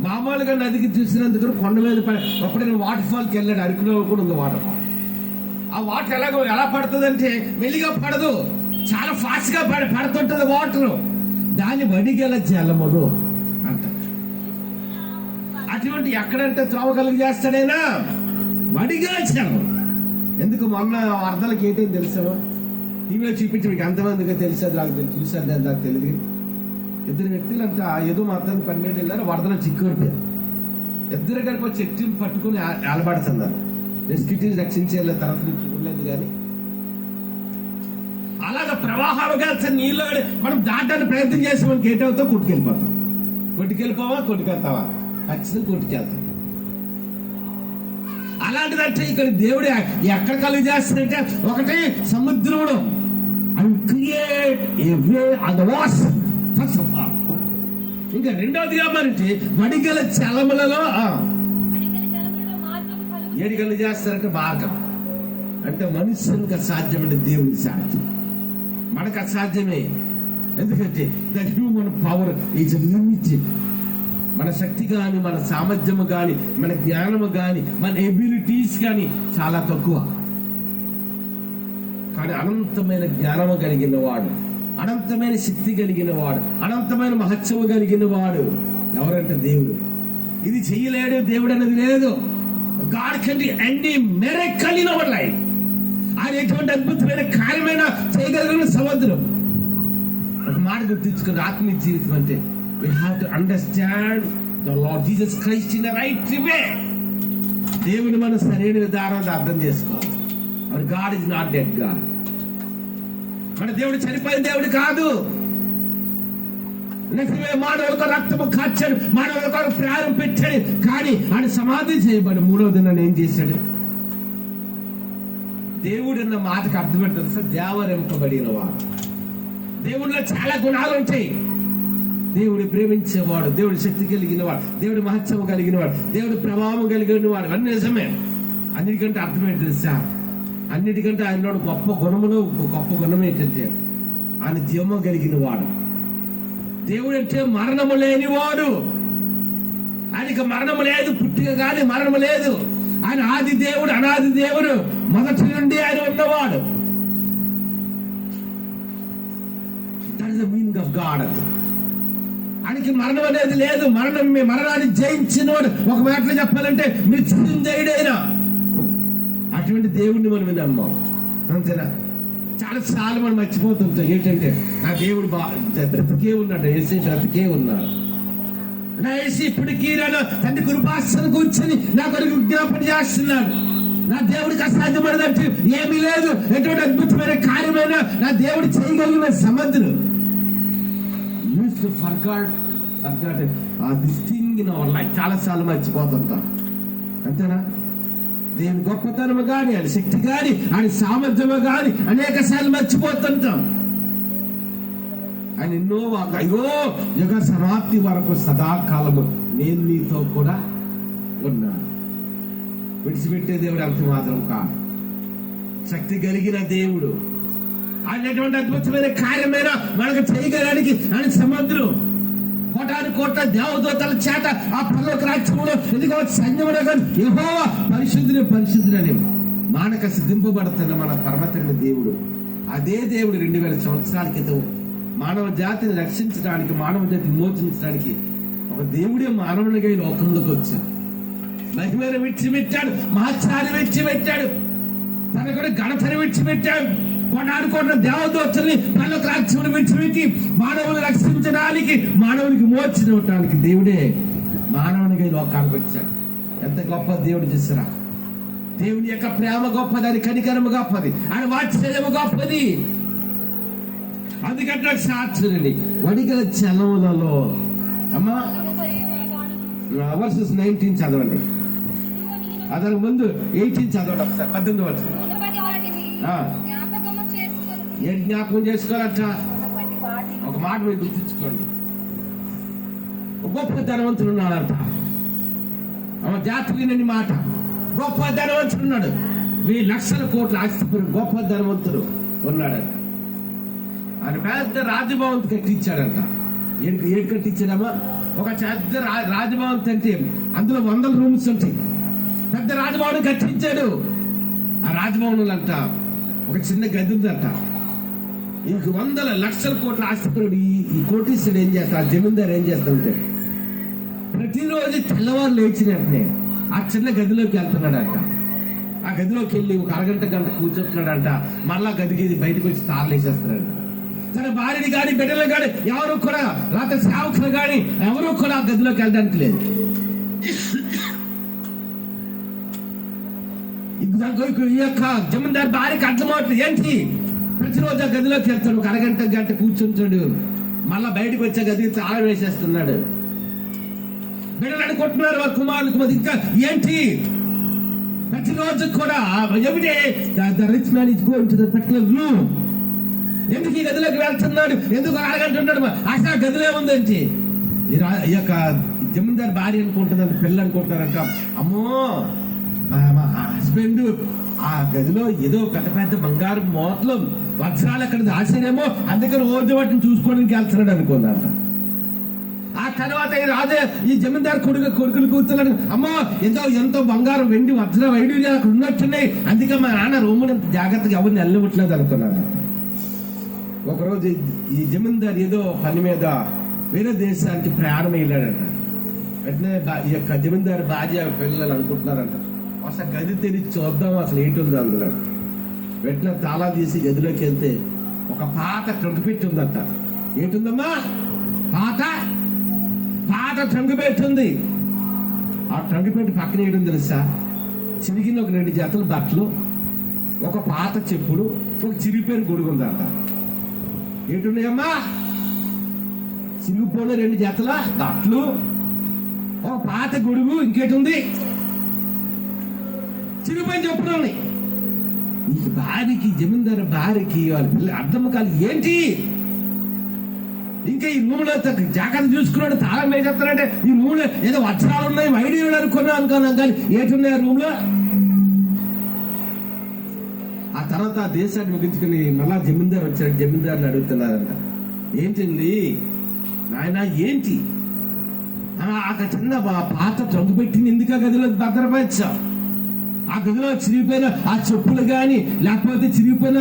Speaker 1: మామూలుగా నదికి చూసినందుకు కొండ మీద అప్పుడైనా వాటర్ ఫాల్కి వెళ్ళాడు, అరకులో కూడా ఉంది వాటర్ ఫాల్. ఆ వాటర్ ఎలా పడుతుంది అంటే మెల్లిగా పడదు, చాలా ఫాస్ట్ గా పడుతుంటది వాటర్. దాన్ని వడిగల జలములు అంట. అటువంటి ఎక్కడంటే త్రోవ కలిగి చేస్తాడైనా వడిగల జలం. ఎందుకు మొన్న వరదలకి ఏంటని తెలుసా? టీవీలో చూపించి మీకు అంతమందిగా తెలిసేది నాకు చూసాను, నాకు తెలియదు. ఇద్దరు వ్యక్తులు అంతా ఏదో మాత్రం పని మీద వెళ్ళారు, వరదలో చిక్కుపడిపోయారు. ఇద్దరు కలిపి చెట్టుని పట్టుకుని ఏలబడుతున్నారు. రెస్క్యూటీని రక్షించేళ్ళ తరఫు నుంచి ఉండలేదు. కానీ అలాగా ప్రవాహాలుగా నీళ్ళు మనం దాటాన్ని ప్రయత్నం చేసి మనకి ఏటవుతావు, కొట్టుకెళ్ళిపోతాం. కొట్టుకెళ్తావా ఖచ్చితంగా కొట్టుకెళ్తాం. అలాంటిదంటే ఇక్కడ దేవుడు ఎక్కడ కలుగు చేస్తాడంటే, ఒకటి సముద్రంలో and create a way on the water first of all. ఇంకా రెండవదిగా మరంటే వడిగల చలములలో ఏడిగలు చేస్తారంటే మార్గం. అంటే మనుషునికి అసాధ్యమైన దేవుడికి సాధ్యం, మనకు అసాధ్యమే. ఎందుకంటే the human power is limited. మన శక్తి కానీ, మన సామర్థ్యము కానీ, మన జ్ఞానము కానీ, మన ఎబిలిటీస్ కానీ చాలా తక్కువ. కానీ అనంతమైన జ్ఞానము కలిగిన వాడు, అనంతమైన శక్తి కలిగిన వాడు, అనంతమైన మహత్యము కలిగిన వాడు ఎవరంటే దేవుడు. ఇది చెయ్యలేడు దేవుడు అనేది లేదు. God can do any miracle in our life. ఆయన ఎటువంటి అద్భుతమైన కార్యమైన చేయగలిగిన సముద్రం. ఒక మాట గుర్తించుకుని ఆత్మీయ జీవితం అంటే we have to understand the Lord Jesus Christ in the right way. దేవుని మనం సరైన విధానంలో అర్థం చేసుకోవాలి. Our God is not dead God. మన దేవుడు చనిపోయిన దేవుడు కాదు. మానవులకు రక్తము కాచాడు, మానవులకు ప్రాణం పెట్టాడు. కానీ ఆయన సమాధి చేయబడి మూడవ దినాన్ని ఏం చేశాడు? దేవుడు అన్న మాటకు అర్థపెడుతుంది సార్, దేవరింపబడిన వాడు. దేవుడిలో చాలా గుణాలు ఉంటాయి. దేవుడు ప్రేమించేవాడు, దేవుడి శక్తి కలిగిన వాడు, దేవుడి మహత్సవం కలిగిన వాడు, దేవుడి ప్రభావం కలిగిన వాడు, అన్ని నిజమే. అన్నిటికంటే అర్థమేంటి తెలుసా? అన్నిటికంటే ఆయనలో గొప్ప గుణం ఏంటంటే ఆయన జీవము కలిగిన వాడు. దేవుడు అంటే మరణము లేనివాడు. ఆయనకి మరణము లేదు, పుట్టిక కానీ మరణము లేదు. ఆయన ఆది దేవుడు, అనాది దేవుడు, మొదటి నుండి ఆయన ఉన్నవాడు. That is the meaning of God. ఆయనకి మరణం అనేది లేదు. మరణాన్ని జయించినవాడు. ఒక మాటలో చెప్పాలంటే మృత్యుంజయుడైన అటువంటి దేవుడిని మనం నమ్మాం. అంతేనా? చాలా సార్లు మనం మర్చిపోతుంటాం. ఏంటంటే నా దేవుడు బ్రతికే ఉన్నాడు, ఏసీ బ్రతికే ఉన్నాడు. నా ఏసీ ఇప్పటికీ తండ్రి కృపాసన కూర్చొని నా కొరకు విజ్ఞాపన చేస్తున్నాడు. నా దేవుడికి అసాధ్యమైనదంటే ఏమీ లేదు. ఎటువంటి అద్భుతమైన కార్యమైన నా దేవుడు చేయగలిగిన సమర్థులు. చాలా సార్లు మర్చిపోతుంటాం. అంతేనా? దేవుని గొప్పతనము గాని, ఆయన శక్తి గాని, ఆయన సామర్థ్యము గాని అనేక సార్లు మర్చిపోతుంటాం. ఆయన ఎన్నో యుగ సమాప్తి వరకు సదాకాలము నేను నీతో కూడా ఉన్నాను. విడిచిపెట్టే దేవుడు అంత మాత్రం కాదు. శక్తి కలిగిన దేవుడు. ఆయన ఎటువంటి అద్భుతమైన కార్యమైన మనకు చేయగలడానికి ఆయన సముద్రం కోట్ల దేవదూతల చేత ఆ పరలోక రాజ్యములో ఇదిగో సైన్యముగా యెహోవా పరిశుద్ధుడని మానక సిద్ధింపబడుతున్న మన పరమతండ్రి దేవుడు. అదే దేవుడు 2000 సంవత్సరాల క్రితం మానవ జాతిని రక్షించడానికి, మానవ జాతిని మోచించడానికి ఒక దేవుడే మానవునిగా ఈ లోకంలోకి వచ్చాడు. మహిమను విడిచిపెట్టాడు, మహత్యాన్ని విడిచిపెట్టాడు, తన కూడా ఘనతను విడిచిపెట్టాడు. కోట్ల దేవదూతల్ని పరలోక రాజ్యమును విడిచిపెట్టి మానవుని రక్షించడానికి, మానవునికి మోక్షించడానికి దేవుడే మానవునిగా ఈ లోకానికి వచ్చాడు. ఎంత గొప్ప దేవుడు చేశారా! దేవుని యొక్క ప్రేమ గొప్పది, ఆయన కనికరము గొప్పది, ఆయన వాత్సల్యము గొప్పది. అందుకంటే నాకు సాక్షులండి వడిగల చలములలో అమ్మా వర్సెస్ 19 చదవండి. అతని ముందు 18 చదవండి ఒకసారి. 18 వర్షం ఏం జ్ఞాపకం చేసుకోవాలట? ఒక మాట మీరు గుర్తించుకోండి. గొప్ప ధనవంతుడు ఉన్నాడంట. జాతీయుని మాట. గొప్ప ధనవంతుడు ఉన్నాడు. 1000 లక్షల కోట్ల ఆస్తిపడి గొప్ప ధనవంతుడు ఉన్నాడంట. ఆయన పెద్ద రాజభవన్ కట్టించాడంట. ఏడు కట్టించాడమ్మా? ఒక పెద్ద రాజభవన్ అంటే అందులో 100 రూమ్స్ ఉంటాయి. పెద్ద రాజభవన్ కట్టించాడు. ఆ రాజభవన్ అంట ఒక చిన్న గది ఉందంట. ఇంక 100 లక్షల కోట్ల ఆస్తిపరుడు ఈ కోటీశ్వరుడు ఏం చేస్తాడు? జమీందారు ఏం చేస్తాడంటే ప్రతిరోజు తెల్లవారు లేచిన వెంటనే ఆ చిన్న గదిలోకి వెళ్తున్నాడంట. ఆ గదిలోకి వెళ్ళి ఒక అరగంట గంట కూర్చుంటున్నాడంట. మళ్ళా గదికి బయటకు వచ్చి తారలు వేసేస్తున్నాడు. తన భార్యని కానీ బిడ్డలు కానీ ఎవరు కూడా రాత్రి సేవకులు కానీ ఎవరు కూడా ఆ గదిలోకి వెళ్ళడానికి లేదు. ఈ యొక్క జమీందారు భార్యకి అర్థమవుతుంది ఏంటి, ప్రతిరోజు ఆ గదిలోకి వెళ్తాడు, ఒక గంట కూర్చుంటాడు, మళ్ళా బయటకు వచ్చే గది తాళం వేసేస్తున్నాడు. బిడ్డలు అనుకుంటున్నారు వారి కుమారులకు ఇంకా ఏంటి, ప్రతిరోజు కూడా everyday the rich man is going to the particular room. ఎందుకు ఈ గదిలోకి వెళ్తున్నాడు, ఎందుకు అరగంట ఉన్నాడు, అసలు గదిలో ఉందంటే ఈ యొక్క జమీందారు భార్య అనుకుంటున్నారు, పిల్లలు అనుకుంటున్నారంట, అమ్మో మా హస్బెండ్ ఆ గదిలో ఏదో పెద్ద పెద్ద బంగారు మోతలు వజ్రాలు అక్కడ దాచారేమో, అందుకని రోజు వాటిని చూసుకోవడానికి వెళ్తున్నాడు అనుకున్నారట. ఆ తర్వాత ఈ జమీందారు కొడుకులు కూర్చున్నాడు, అమ్మో ఎంతో బంగారం వెండి వజ్ర వైడూర్యాలు అక్కడ ఉన్నట్టున్నాయి, అందుకే మా నాన్న రూముని జాగ్రత్తగా ఎవరిని వెళ్ళవట్లేదు అనుకున్నాడు. ఒకరోజు ఈ జమీందారు ఏదో పని మీద వేరే దేశానికి ప్రయాణం వెళ్ళాడట. వెంటనే ఈ యొక్క జమీందారు భార్య పిల్లలు అనుకుంటున్నారంట, అసలు గది తెరిచి చూద్దాం అసలు ఏంటుంది అందులో. వెంటనే తాళా తీసి గదిలోకి వెళ్తే ఒక పాత ట్రంక్ పెట్టి ఉందంట. ఏంటుందమ్మా, పాత ట్రంక్ పెట్టి ఉంది. ఆ ట్రంక్ పెట్టి పక్కన వేయడం తెలుసా, చిరిగిన ఒక 2 జతల బట్టలు, ఒక పాత చెప్పులు, ఒక చిరిగిపోయిన గొడుగు ఉందంట. ఏంటున్నాయమ్మా, చిరిగిపోయిన 2 జతల బట్టలు, ఒక పాత గొడుగు, ఇంకేటుంది చిరిగిపోయిన చెప్పులు. ఈ భార్యకి, జమీందారు భార్యకి వాళ్ళ పిల్లలు అర్థం కాదు ఏంటి, ఇంకా ఈ రూమ్ లో జాగ్రత్త చూసుకున్నాడు, తాళం వేసేస్తానంటే ఈ రూమ్ లో ఏదో వజ్రాలు ఉన్నాయి, వైడూర్యాలు అనుకున్నాం కానీ ఏటున్నాయి ఆ రూమ్ లో. ఆ తర్వాత ఆ దేశాన్ని ముగించుకుని మళ్ళా జమీందారు వచ్చాడు. జమీందారుని అడుగుతున్నారంట, ఏంటండి నాయన ఏంటి ఆ చిన్న పాత ట్రంక్ పెట్టింది ఎందుకు ఆ గదిలో భద్రపరిచావు, ఆ గదిలో చిరిగిపోయిన ఆ చెప్పులు గాని లేకపోతే చిరిగిపోయిన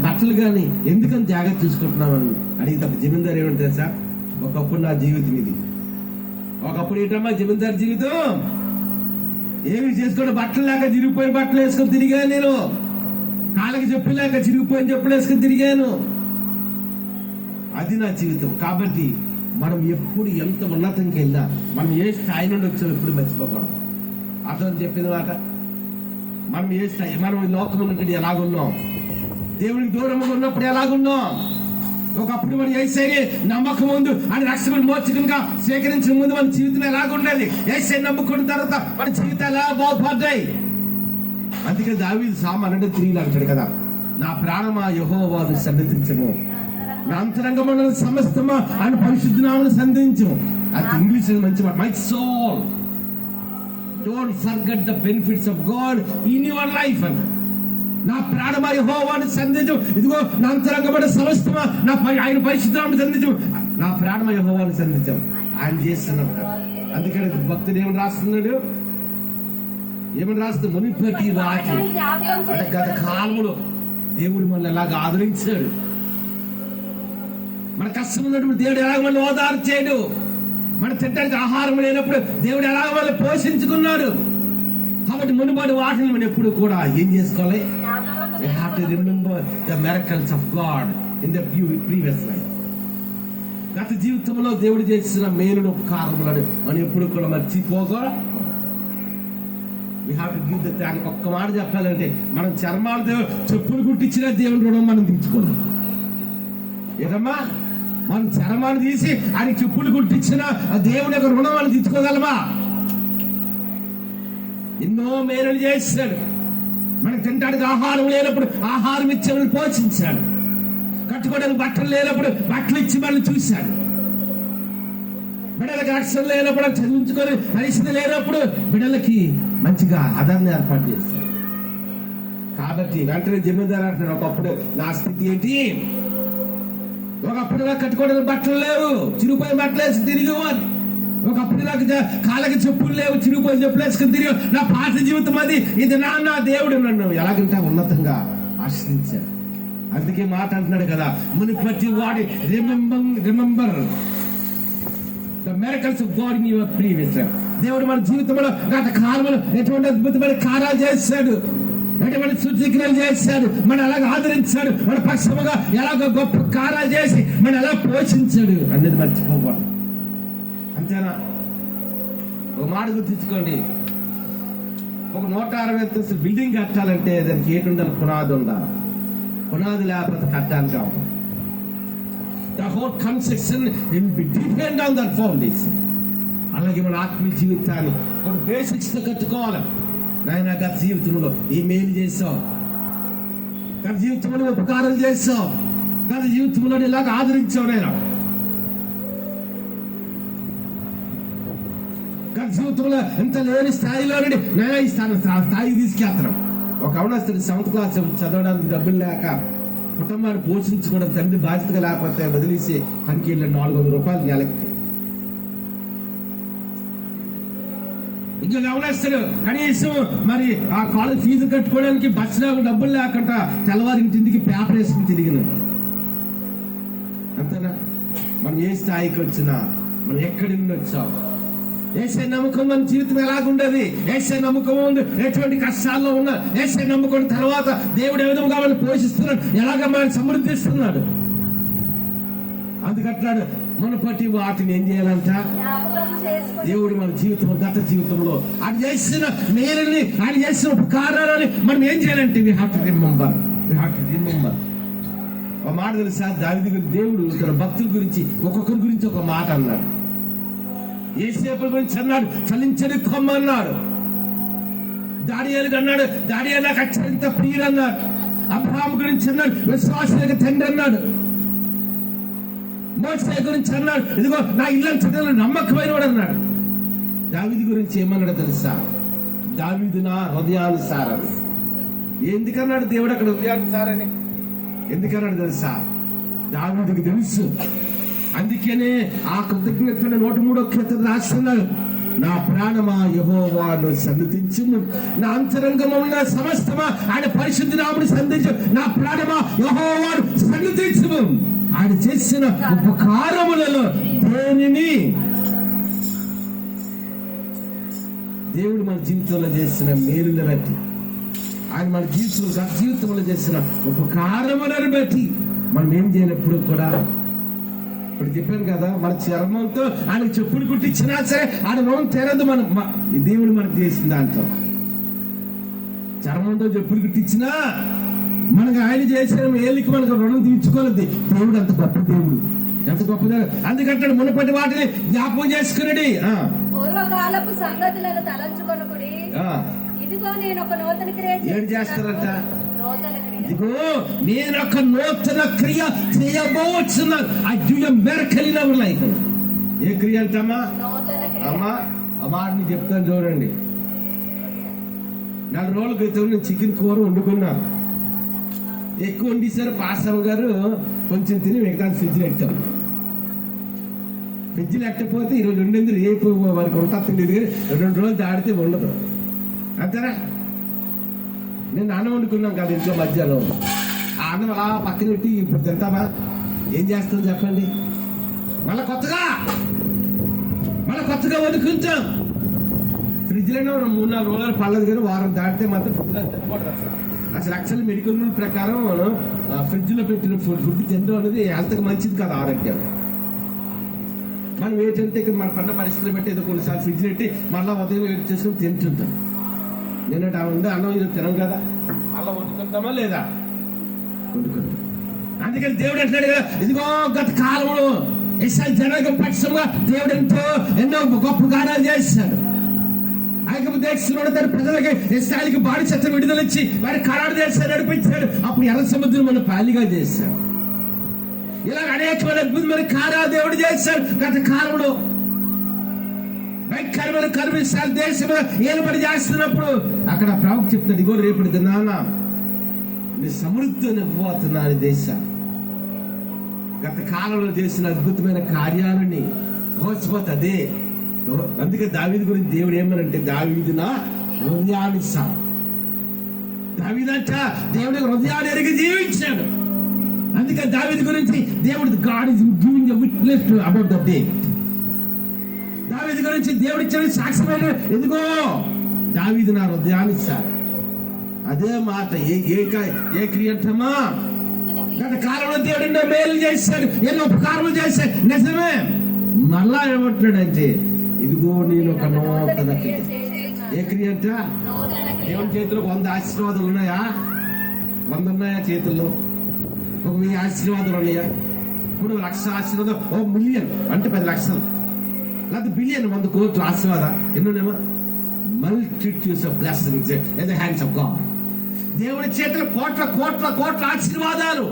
Speaker 1: బట్టలు గాని ఎందుకని జాగ్రత్త చూసుకుంటున్నామని అడిగితే జమీందారు ఏమంటే తెలుసా, ఒకప్పుడు నా జీవితం ఇది, ఒకప్పుడు ఏంటమ్మా జమీందారు జీవితం, ఏమి చేసుకోండి బట్టలు లేక చిరిగిపోయిన బట్టలు వేసుకొని తిరిగాను నేను, కాళ్ళకి చెప్పులు లేక చిరిగిపోయిన చెప్పులు వేసుకొని తిరిగాను, అది నా జీవితం. కాబట్టి మనం ఎప్పుడు ఎంత ఉన్నతంకి వెళ్ళా మనం ఏ స్థాయి నుండి వచ్చాం ఎప్పుడు మర్చిపోకూడదు. అతను చెప్పిన మాట, మనం ఏ స్థాయి, మనం ఈ లోకం ఉన్నట్టు ఎలాగున్నాం, దేవునికి దూరంగా ఉన్నప్పుడు ఎలాగున్నాం, ఒకప్పుడు మనం యేసయ్యని నమ్మకం ముందు అని రక్షకుని మోచకునిగా స్వీకరించిన ముందు మన జీవితం ఎలాగుండేది, యేసయ్య నమ్ముకున్న తర్వాత మన జీవితాలు ఎలా బాగుపడ్డాయి. అందుకే దావీదు సామాన్యుడు తిరిగి అంటాడు కదా, నా ప్రాణమా యెహోవాను సన్నిధించము, నా అంతరంగమున సమస్తమా అని పరిశుద్ధ నామమును సంధించము. అది ఇంగ్లీష్ మంచి మాట, my soul don't forget the benefits of God in your life. నా ప్రాణమా యెహోవాను సంధించు, ఇదిగో నా అంతరంగమున సమస్తమా ఆయన పరిశుద్ధ నామమును సంధించు, నా ప్రాణమా యెహోవాను సంధించు ఆయన చేస్తున్నట్టు. అందుకని భక్తుడు ఏమని రాస్తున్నాడు, మునిపటి రాజు అంటే గత కాలంలో దేవుడు మనల్ని ఎలాగ ఆదరించాడు, మన కష్టం ఉన్నప్పుడు దేవుడు ఎలాగ మనల్ని ఓదార్చాడు, మన తింటానికి ఆహారం లేనప్పుడు దేవుడు ఎలాగ మనల్ని పోషించుకున్నాడు. కాబట్టి మునుపటి వాటిని మనం ఎప్పుడు కూడా ఏం చేసుకోవాలి, we have to remember the miracles of God in the previous life. గత జీవితంలో దేవుడు చేసిన మేలును ఉపకారములను మనం ఎప్పుడు కూడా మర్చిపోకూడదు. We have to give the thank. ఒక్క మాట చెప్పాలంటే మనం చర్మాలు చెప్పులు కుట్టించిన దేవుని రుణం మనం తీర్చుకోలేం. ఏదమ్మా, మనం చర్మాలు తీసి ఆయన చెప్పులు కుట్టించిన దేవుని యొక్క రుణం మనం తీర్చుకోగలమా? ఎన్నో మేలులు చేశాడు. మనకు తినడానికి ఆహారం లేనప్పుడు ఆహారం ఇచ్చి మనల్ని పోషించాడు, కట్టుకోవడానికి బట్టలు లేనప్పుడు బట్టలు ఇచ్చి మనల్ని చూశాడు, బిడ్డలకు రక్షణ లేనప్పుడు చదివించుకొని పరిస్థితి లేనప్పుడు బిడ్డలకి మంచిగా ఆదరణ ఏర్పాటు చేస్తాడు. కాబట్టి వెంటనే జమీందారు అంటున్నాడు, ఒకప్పుడు నా స్థితి ఏంటి, ఒకప్పుడు నాకు కట్టుకోవడానికి బట్టలు లేవు, చిరిగిపోయిన బట్టలు వేసి తిరిగేవారు, ఒకప్పుడు నాకు కాళ్ళకి చెప్పులు లేవు, చిరిగిపోయిన చెప్పులు వేసుకుని తిరిగి నా పాత జీవితం అది, ఇది నా దేవుడు నన్ను ఎలాగంటే ఉన్నతంగా ఆశ్రయించాడు. అందుకే మాట అంటున్నాడు కదా, మునిపటి వాడి remember the miracles of God in your previous life. దేవుడు మన జీవితంలో గత కాలంలో ఎటువంటి అద్భుతమైన కార్యాలు చేశాడు. అంటే మన సూచక్రియలు చేశాడు, మన ఎలాగ ఆదరించాడు, మన పక్షముగా ఎలాగ గొప్ప కార్యాలు చేసి మన ఎలా పోషించాడు అనేది మర్చిపోకూడదు. అంతేనా? ఒక మాట గుర్తించుకోండి, ఒక 160 అంతస్తుల బిల్డింగ్ కట్టాలంటే దానికి ఏంటి ఉండాలి? పునాది ఉండాలి. పునాది లేకపోతే కట్టడానికి కావాలి. The whole construction will be depend on that foundation. అలాగే మన ఆత్మీయ జీవితాన్ని కొన్ని బేసిక్స్ తో కట్టుకోవాలి. నాయన గత జీవితంలో ఈ మేలు చేసావు, గత జీవితంలో ఉపకారం చేసావు, గత జీవితంలో ఇలాగ ఆదరించావు, నేను గత జీవితంలో ఇంత లేని స్థాయిలో నుండి నేను ఈ స్థాయికి తీసుకెళ్తాను. ఒక అవనస్తుడు 7th క్లాస్ చదవడానికి డబ్బులు లేక కుటుంబాన్ని పోషించుకోవడం తండ్రి బాధ్యతగా లేకపోతే వదిలేసి పనికి వెళ్ళి 400 రూపాయలు నెలకి. ఇంకా గమనిస్తాడు కనీసం మరి ఆ కాలేజ్ ఫీజు కట్టుకోవడానికి బస్సులో డబ్బులు లేకుండా తెల్లవారింటింటికి పేపర్ వేసుకుని తిరిగినాడు. అంతేనా? మనం ఏ స్థాయికి వచ్చినా, మనం ఎక్కడి నుండి వచ్చాం, ఏసే నమ్మకం మన జీవితం ఎలాగుండదు, ఏసే నమ్మకం ఉంది ఎటువంటి కష్టాల్లో ఉన్నా, ఏసే నమ్మకం తర్వాత దేవుడు ఏ విధంగా మనం పోషిస్తున్నాడు, ఎలాగ మనం సమృద్ధిస్తున్నాడు. అందుకట్లాడు మునపటి వాటిని ఏం చేయాలంట? దేవుడు మన జీవితం, గత జీవితంలో ఆయన చేసిన మేలుని, ఆయన చేసిన ఉపకారాలని మనం ఏం చేయాలంటే we have to remember. ఒక మాట తెలుసా? దావీదు గురించి దేవుడు తన భక్తుల గురించి ఒక్కొక్కరి గురించి ఒక మాట అన్నాడు. యేసేపు గురించి అన్నాడు, ఫలించని కొమ్మ అన్నాడు. దానియేలు అన్నాడు, దానియేలు నాకు అత్యంత ప్రియుడు అన్నాడు. అబ్రహాము గురించి అన్నాడు, విశ్వాసులకు తండ్రి అన్నాడు. మోషే గురించి అన్నాడు, ఇదిగో నా ఇల్లంతా నమ్మకమైన వాడు అన్నాడు. దావీదు గురించి ఏమన్నాడు తెలుసా? దావీదు నా హృదయానుసారని. ఎందుకన్నాడు దేవుడు అక్కడ హృదయానుసారని? ఎందుకన్నాడు తెలుసా? దావీదుకు తెలుసు. అందుకనే ఆ కృతజ్ఞత 103వ కీర్తన రాస్తున్నాడు, నా ప్రాణమా యెహోవాను సన్నుతించుము, నా అంతరంగము నా సమస్తమా ఆయన పరిశుద్ధ నామమును సన్నిధించు, నా ప్రాణమా యెహోవాను సన్నుతించుము. ఆయన చేసిన ఉపకారములలో దేనిని దేవుడు మన జీవితంలో చేసిన మేలుని బట్టి, ఆయన మన జీవితంలో చేసిన ఉపకారములను బట్టి మనం ఏం చేయనప్పుడు కూడా, ఇప్పుడు చెప్పాను కదా, మన చర్మంతో ఆయనకు చెప్పులు కుట్టించినా సరే ఆయన రుణం తెరదు. దేవుడు మనకు చేసిన దాంట్లో చర్మంతో చెప్పులు కుట్టించినా మనకు ఆయన చేసిన ఏళ్ళకి మనకు రుణం తీర్చుకోలేదు. దేవుడు అంత గొప్ప దేవుడు, ఎంత గొప్ప దేవుడు. అందుకంటాడు మునపటి వాటిని జ్ఞాపకం చేసుకున్నాడు.
Speaker 2: పూర్వకాలపు సంగతులను తలంచుకొనుకుడి, ఇదిగో నేను ఒక నూతన క్రియ
Speaker 1: ఏడు చేస్తారంట.
Speaker 2: ఇదిగో
Speaker 1: నేను ఒక నూతన క్రియ చేయబోతున్నాను. I do a miracle in our life. ఏ క్రియ అంటమ్మా? అమ్మా ఆ మాటని చెప్తాను చూడండి. 4 రోజుల క్రితం నేను చికెన్ కూర వండుకున్నాను. ఎక్కువ వండిసారు పాస్టర్ గారు, కొంచెం తిని మిగతా ఫ్రిడ్జ్ పెట్టాం. ఫ్రిడ్జ్ ఎట్టకపోతే ఈరోజు ఉండింది, రేపు వారికి ఉంటా తిండి 2 రోజులు దాడితే ఉండదు. అంతేనా? నేను అన్నం వండుకున్నాం కదా ఇంట్లో మధ్యాహ్నం. ఆ అన్నం అలా పక్కన పెట్టి ఇప్పుడు తింటామా? ఏం చేస్తాం చెప్పండి? మళ్ళా కొత్తగా వండుకుంటాం. ఫ్రిడ్జ్లోనే 3-4 రోజులు పర్లేదు, కానీ వారం దాటితే మాత్రం ఫ్రిడ్జ్లో తినకూడదు. అసలు యాక్చువల్ మెడికల్ రూల్ ప్రకారం మనం ఫ్రిడ్జ్ లో పెట్టిన ఫుడ్ తినడం అనేది హెల్త్కి మంచిది కాదు, ఆరోగ్యం. మనం ఏంటంటే ఇక్కడ మన పన్న పరిస్థితులు బట్టి ఏదో కొన్నిసార్లు ఫ్రిడ్జ్ పెట్టి మళ్ళీ ఉదయం వేడి చేసుకుని తింటుంటాం. నేనంటే ఉండే అన్నం ఇది తినం కదా, మళ్ళీ వండుకుంటామా లేదా? వండుకుంటాం. అందుకని దేవుడు అంటున్నాడు కదా, ఇదిగో గత కాలంలో ఇస్రాయేలు జనాంగం పక్షంగా దేవుడు ఎన్నో గొప్ప కార్యాలు చేశాడు. ఐగుప్తు దేశంలో తన ప్రజలకి ఇశ్రాయేలుకి బానిసత్వం విడుదల ఇచ్చి వారి కనాను దేశాన్ని నడిపించాడు. అప్పుడు ఎర్ర సముద్రం మన పాలిగా చేశాడు. ఇలా అనేకమైన అద్భుతమైన కార్యాలు దేవుడు చేశాడు. గత కాలంలో భయంకరమైన కరువు దేశం ఏలుబడి చేస్తున్నప్పుడు అక్కడ ప్రవక్త చెప్తాడు, ఇగో రేపటి దినాన నీ సమృద్ధి నివ్వబోతున్నాను దేశం. గత కాలంలో చేసిన అద్భుతమైన కార్యాలని మోసపోతే అదే. అందుకే దావీదు గురించి దేవుడు ఏమనంటే, దావీదు నా హృదయానుసారం. దావీదంట దేవుడి హృదయాన్ని ఎరిగి జీవించాడు. అందుకే దావీదు గురించి దేవుడు God is giving a witness about the day. దావీదు గురించి దేవుడు ఇచ్చిన సాక్ష్యమైన, ఎందుకో దావీదు నా హృదయానుసారం. అదే మాట. ఏ క్రియ అంటమ్మా? గత కాలంలో దేవుడు మేలు చేశాడు, ఎన్నో ఉపకారములు చేశాడు, నిజమే. మళ్ళా ఏమంటాడంటే ఇదిగో నేను ఒక నూతన క్రియ. ఏ క్రియ అంట? దేవుని చేతిలో 100 ఆశీర్వాదాలు ఉన్నాయా? 100 ఉన్నాయా చేతుల్లో? 1000 ఆశీర్వాదాలు ఉన్నాయా? ఇప్పుడు 1,00,000 ఆశీర్వాదం, 1 మిలియన్ అంటే 10 లక్షలు, లేదా బిలియన్, 100 కోట్ల ఆశీర్వాద ఎన్నునేమో. Multitudes of blessings in the hands of God. దేవుని చేతిలో కోట్ల కోట్ల కోట్ల ఆశీర్వాదాలు.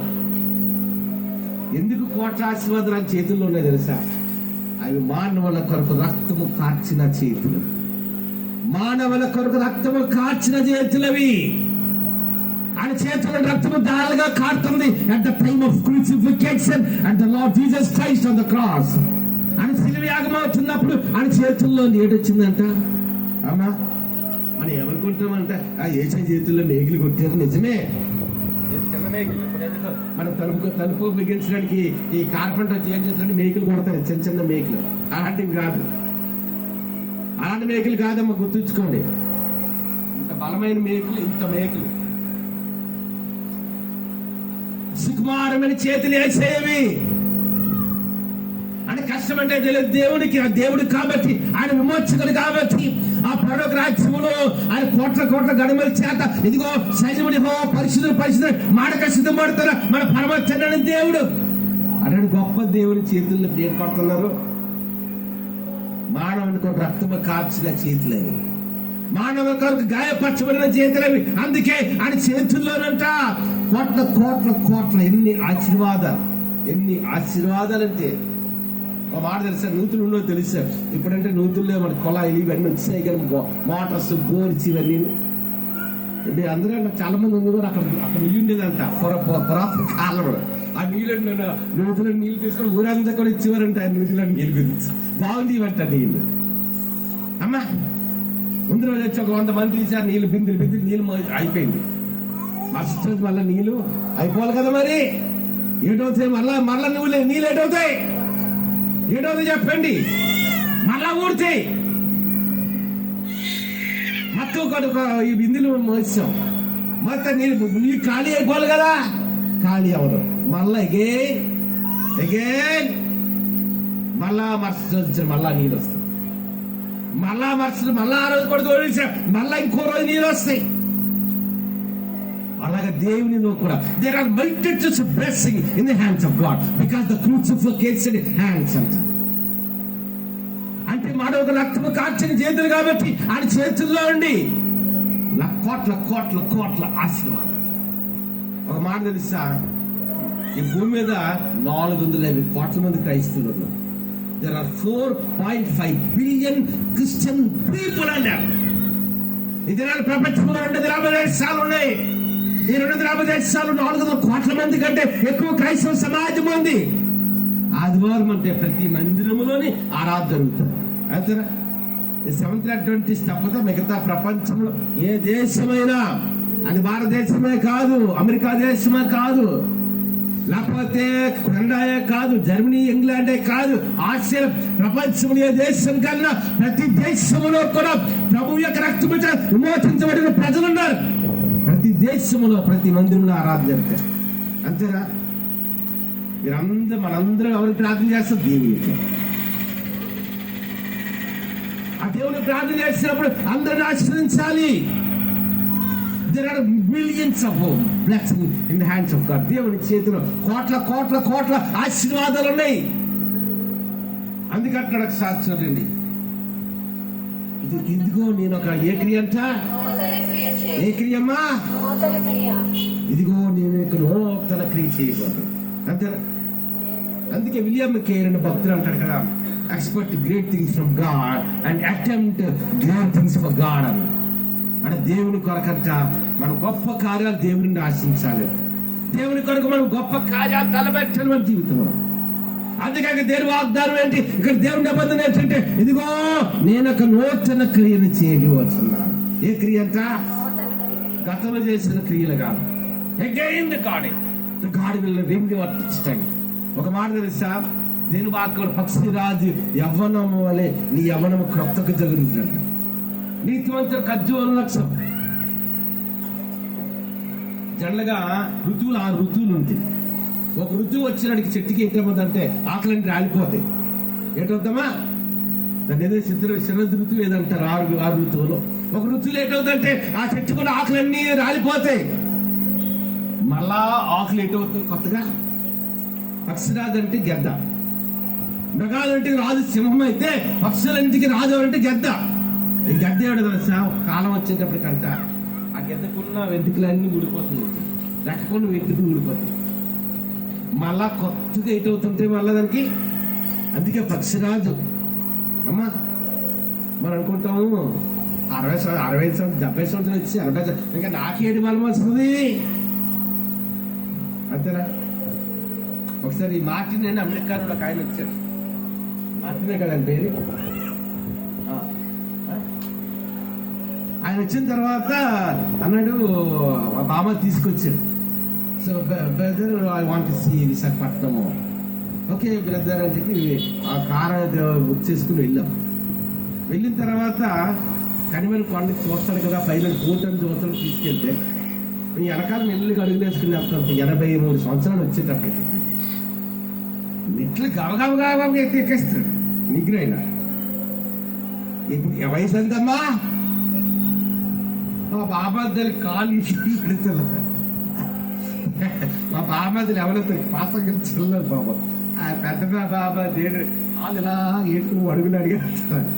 Speaker 1: ఎందుకు కోట్ల ఆశీర్వాదాలు అని చేతుల్లో ఉన్నాయి తెలుసా? అవి మానవుల కొరకు రక్తము కార్చిన చేతులు. మానవుల కొరకు రక్తము కార్చిన చేతులవి. ఆయన చేతుల రక్తము దారులుగా కారుతుంది at the time of crucifixion and the Lord Jesus Christ on the cross. ఆయన శిలువ యాగం అవుతున్నప్పుడు ఆయన చేతుల్లో ఏడొచ్చిందంట. అమ్మా, మనం ఏమనుకుంటామంట, యేసు చేతుల్లో మేకులు కొట్టారు. నిజమే, చిన్న మేకులు. మనం తలుపు బిగించడానికి ఈ కార్పెంటర్ వచ్చి ఏం చేస్తారంటే మేకులు కొడతారు, చిన్న చిన్న మేకులు. అలాంటివి కాదు, అలాంటి మేకులు కాదమ్మా, గుర్తుంచుకోండి. ఇంత బలమైన మేకులు, ఇంత మేకులు, సుకుమారమైన చేతులు వేసేవి. అంటే కష్టం అంటే తెలియదు దేవుడికి. ఆ దేవుడు కాబట్టి, ఆయన విమోచకుడు కాబట్టి, ఆ పరలోక రాజ్యములో ఆయన కోట్ల కోట్ల గడుమల చేత ఇదిగో సైన్యముడి పరిశుద్ధులు మాడక సిద్ధపడతారు మన పరమచంద్రుని దేవుడు. అలాంటి గొప్ప దేవుని చేతుల్లో ఏం కొడుతున్నారు? మానవుని కొరకు రక్తము కార్చిన చేతులవి, మానవ కొరకు గాయపరచబడిన చేతులవి. అందుకే ఆయన చేతుల్లోనంట కోట్ల కోట్ల కోట్ల ఎన్ని ఆశీర్వాదాలంటే. ఒక మాట తెలుసా, నూతులు తెలుసా? ఇప్పుడంటే నూతుల్లో మన కొలాయిలు ఇవన్నీ వచ్చాయి, కానీ మోటార్స్, బోర్స్ ఇవన్నీ. అందరూ చాలా మంది ఉంది అక్కడ నీళ్ళు ఉండేదంట పురాతన కాలంలో. ఆ నీళ్ళు నూతులో నీళ్ళు తీసుకొని ఊరంతా కూడా ఇచ్చేవారంట. ఆ నూతులో నీళ్ళు గురించి బాగుంది ఇవంట నీళ్ళు. అమ్మా, ముందు రోజు వచ్చి ఒక 100 మంది తీసారు, నీళ్ళు బిందులు నీళ్ళు అయిపోయింది. మస్తు మళ్ళీ నీళ్ళు అయిపోవాలి కదా, మరి ఏటవుతాయి? మళ్ళా నీళ్ళు ఏటవుతాయి? ఏటవుతాయి చెప్పండి? మళ్ళా ఊడితే మొత్తం ఈ బిందులు మోసాం, మొత్తం నీళ్ళు ఖాళీ అయిపోవాలి కదా. ఖాళీ అవ్వదు. మళ్ళా ఎగైన్ మళ్ళా మరుసటి మళ్ళా నీళ్ళు వస్తాయి. మళ్ళా ఆ రోజు కూడా తోడించాం, మళ్ళా ఇంకో రోజు నీళ్ళు వస్తాయి. అలాగే దేవునిలో కూడా there are multitudes of blessing in the hands of God because the crucifixion hands అంట. అంటే మానవ రక్తము కార్చిన చేతులు కాబట్టి ఆయన చేతుల్లో ఉండి కోట్ల కోట్ల కోట్ల ఆశీర్వాదం. ఒక మాట తెలుసా, ఈ భూమి మీద 450 కోట్ల మంది క్రైస్తవులు ఉన్నారు. there are 4.5 billion Christian people అన్నారు. ఇది ప్రపంచంలో 250 దేశాలు ఉన్నాయి. ఈ 250 దేశాలు 400 కోట్ల మంది కంటే ఎక్కువ క్రైస్తవ సమాజం ఉంది. ఆదివారం అంటే ప్రతి మందిరంలోని ఆరాధన జరుగుతుంది. అంతేనా? సెవెంత్ అడ్వెంటిస్ట్ తప్పదా మిగతా ప్రపంచంలో ఏ దేశమైనా, అది భారతదేశమే కాదు, అమెరికా దేశమే కాదు, లేకపోతే కెనడాయే కాదు, జర్మనీ, ఇంగ్లాండే కాదు, ఆసియా ప్రపంచంలో ఏ దేశం కన్నా ప్రతి దేశంలో కూడా ప్రభు యొక్క రక్తము విమోచించబడిన ప్రజలు ఉన్నారు. ప్రతి దేశంలో ప్రతి మందిరంలో ఆరాధన జరుగుతారు. అంతేనా? మనందరం ఎవరికి ప్రార్థన చేస్తాం? దేవునికి. ఆ దేవుని ప్రార్థన చేసినప్పుడు అందరిని ఆశ్రయించాలి. There are millions of blessings in the hands of God. దేవుని చేతిలో కోట్ల కోట్ల కోట్ల ఆశీర్వాదాలు ఉన్నాయి. అందుకంటే నాకు సాక్షి చూడండి, ఇదిగో నేను ఒక ఏ క్రియ అంట? ఏ క్రియమ్మా? ఇదిగో నేను ఒక నూతన క్రియ చేయబోదు. అంతేనా? అందుకే విలియం కేర్ అనే భక్తులు అంటాడు కదా, expect great things from God and attempt great things for God అని. అంటే దేవుని కొరకంట మనం గొప్ప కార్యాలు దేవుని ఆశించాలి. దేవుని కొరకు మనం గొప్ప కార్యాలు తలపెట్టాలి మన జీవితంలో. అందుకే దేవుని వాగ్దానం ఏంటి? ఇక్కడ దేవుని నిబంధన ఏంటంటే ఇదిగో నేను ఒక నూతన క్రియను చేయవచ్చున్నాను. ఏ క్రియ అంట? గతంలో చేసిన క్రియలు కాదు. Again the God will revert. ఒక మాట తెలుసా, నేను వాక్యం పక్షిరాజు యవ్వనము వలె నీ యవ్వనము క్రొత్తకు జరుగుతున్నాడు. నీతివంతుల ఖర్జూరం లక్ష్యం. జనరల్గా ఋతువులు 6 ఋతువులు ఉంటాయి. ఒక ఋతువు వచ్చినాడికి చెట్టుకి ఏంటవుతుందంటే ఆకులన్నీ రాలిపోతాయి. ఏంటవుతామా దాన్ని ఏదో శరద్ ఋతువు ఏదంటారు. 6 ఋతువులు ఒక ఋతువులు ఏంటవుతుందంటే ఆ చెట్టు కూడా ఆకులన్నీ రాలిపోతాయి. మళ్ళా ఆకులు ఏంటవుతాయి కొత్తగా. పక్షిరాజు అంటే గెద్ద, మృగాలంటే రాజు సింహం అయితే పక్షులంటికి రాజు ఎవరంటే గెద్ద. ఈ గెద్ద ఏమిటో తెలుసా, కాలం వచ్చేటప్పటికంట ఆ గెద్దకున్న వెంట్రుకలన్నీ ఊడిపోతాయి, రెక్కకున్న వెంట్రుకలు ఊడిపోతాయి. మళ్ళా కొత్తగా ఏటవుతుంటే మళ్ళా దానికి. అందుకే పక్షిరాజు అమ్మా మనం అనుకుంటాము 60 సంవత్సరం 70 సంవత్సరం వచ్చి 80 ఇంకా నాకేటి బలం వస్తుంది అంతేనా. ఒకసారి ఈ మార్టిన్ అని అమెరికాలో ఒక ఆయన వచ్చాడు. మార్టినే కదండి పేరు. ఆయన వచ్చిన తర్వాత అన్నాడు మా బామ్మ తీసుకొచ్చాడు. So brother I want to see Visakhapatnam. Okay brother అని చెప్పి ఆ కార్ బుక్ చేసుకుని వెళ్ళాం. వెళ్ళిన తర్వాత కనిమల కొండకి చూస్తాడు కదా, పైన కూటమి చూస్తాడు. తీసుకెళ్తే ఈ వెనకాల నెల్లుగా అడుగులు వేసుకుని వెళ్తాం. 83 సంవత్సరాలు వచ్చేటప్పటికి నెట్లు గవగవగా ఎక్కేస్తాడు నిగ్రైన. ఇప్పుడు వయసు ఎంతమ్మా? మా బాబాద్దలు కాలు పెడతారు. మా బాబాద్దలు ఎవరైతే పాసంగా చెల్లరు బాబా. ఆ పెద్ద బాబా దేడు వాళ్ళు ఇలా ఏడుకుని అడుగులు అడిగేస్తారు.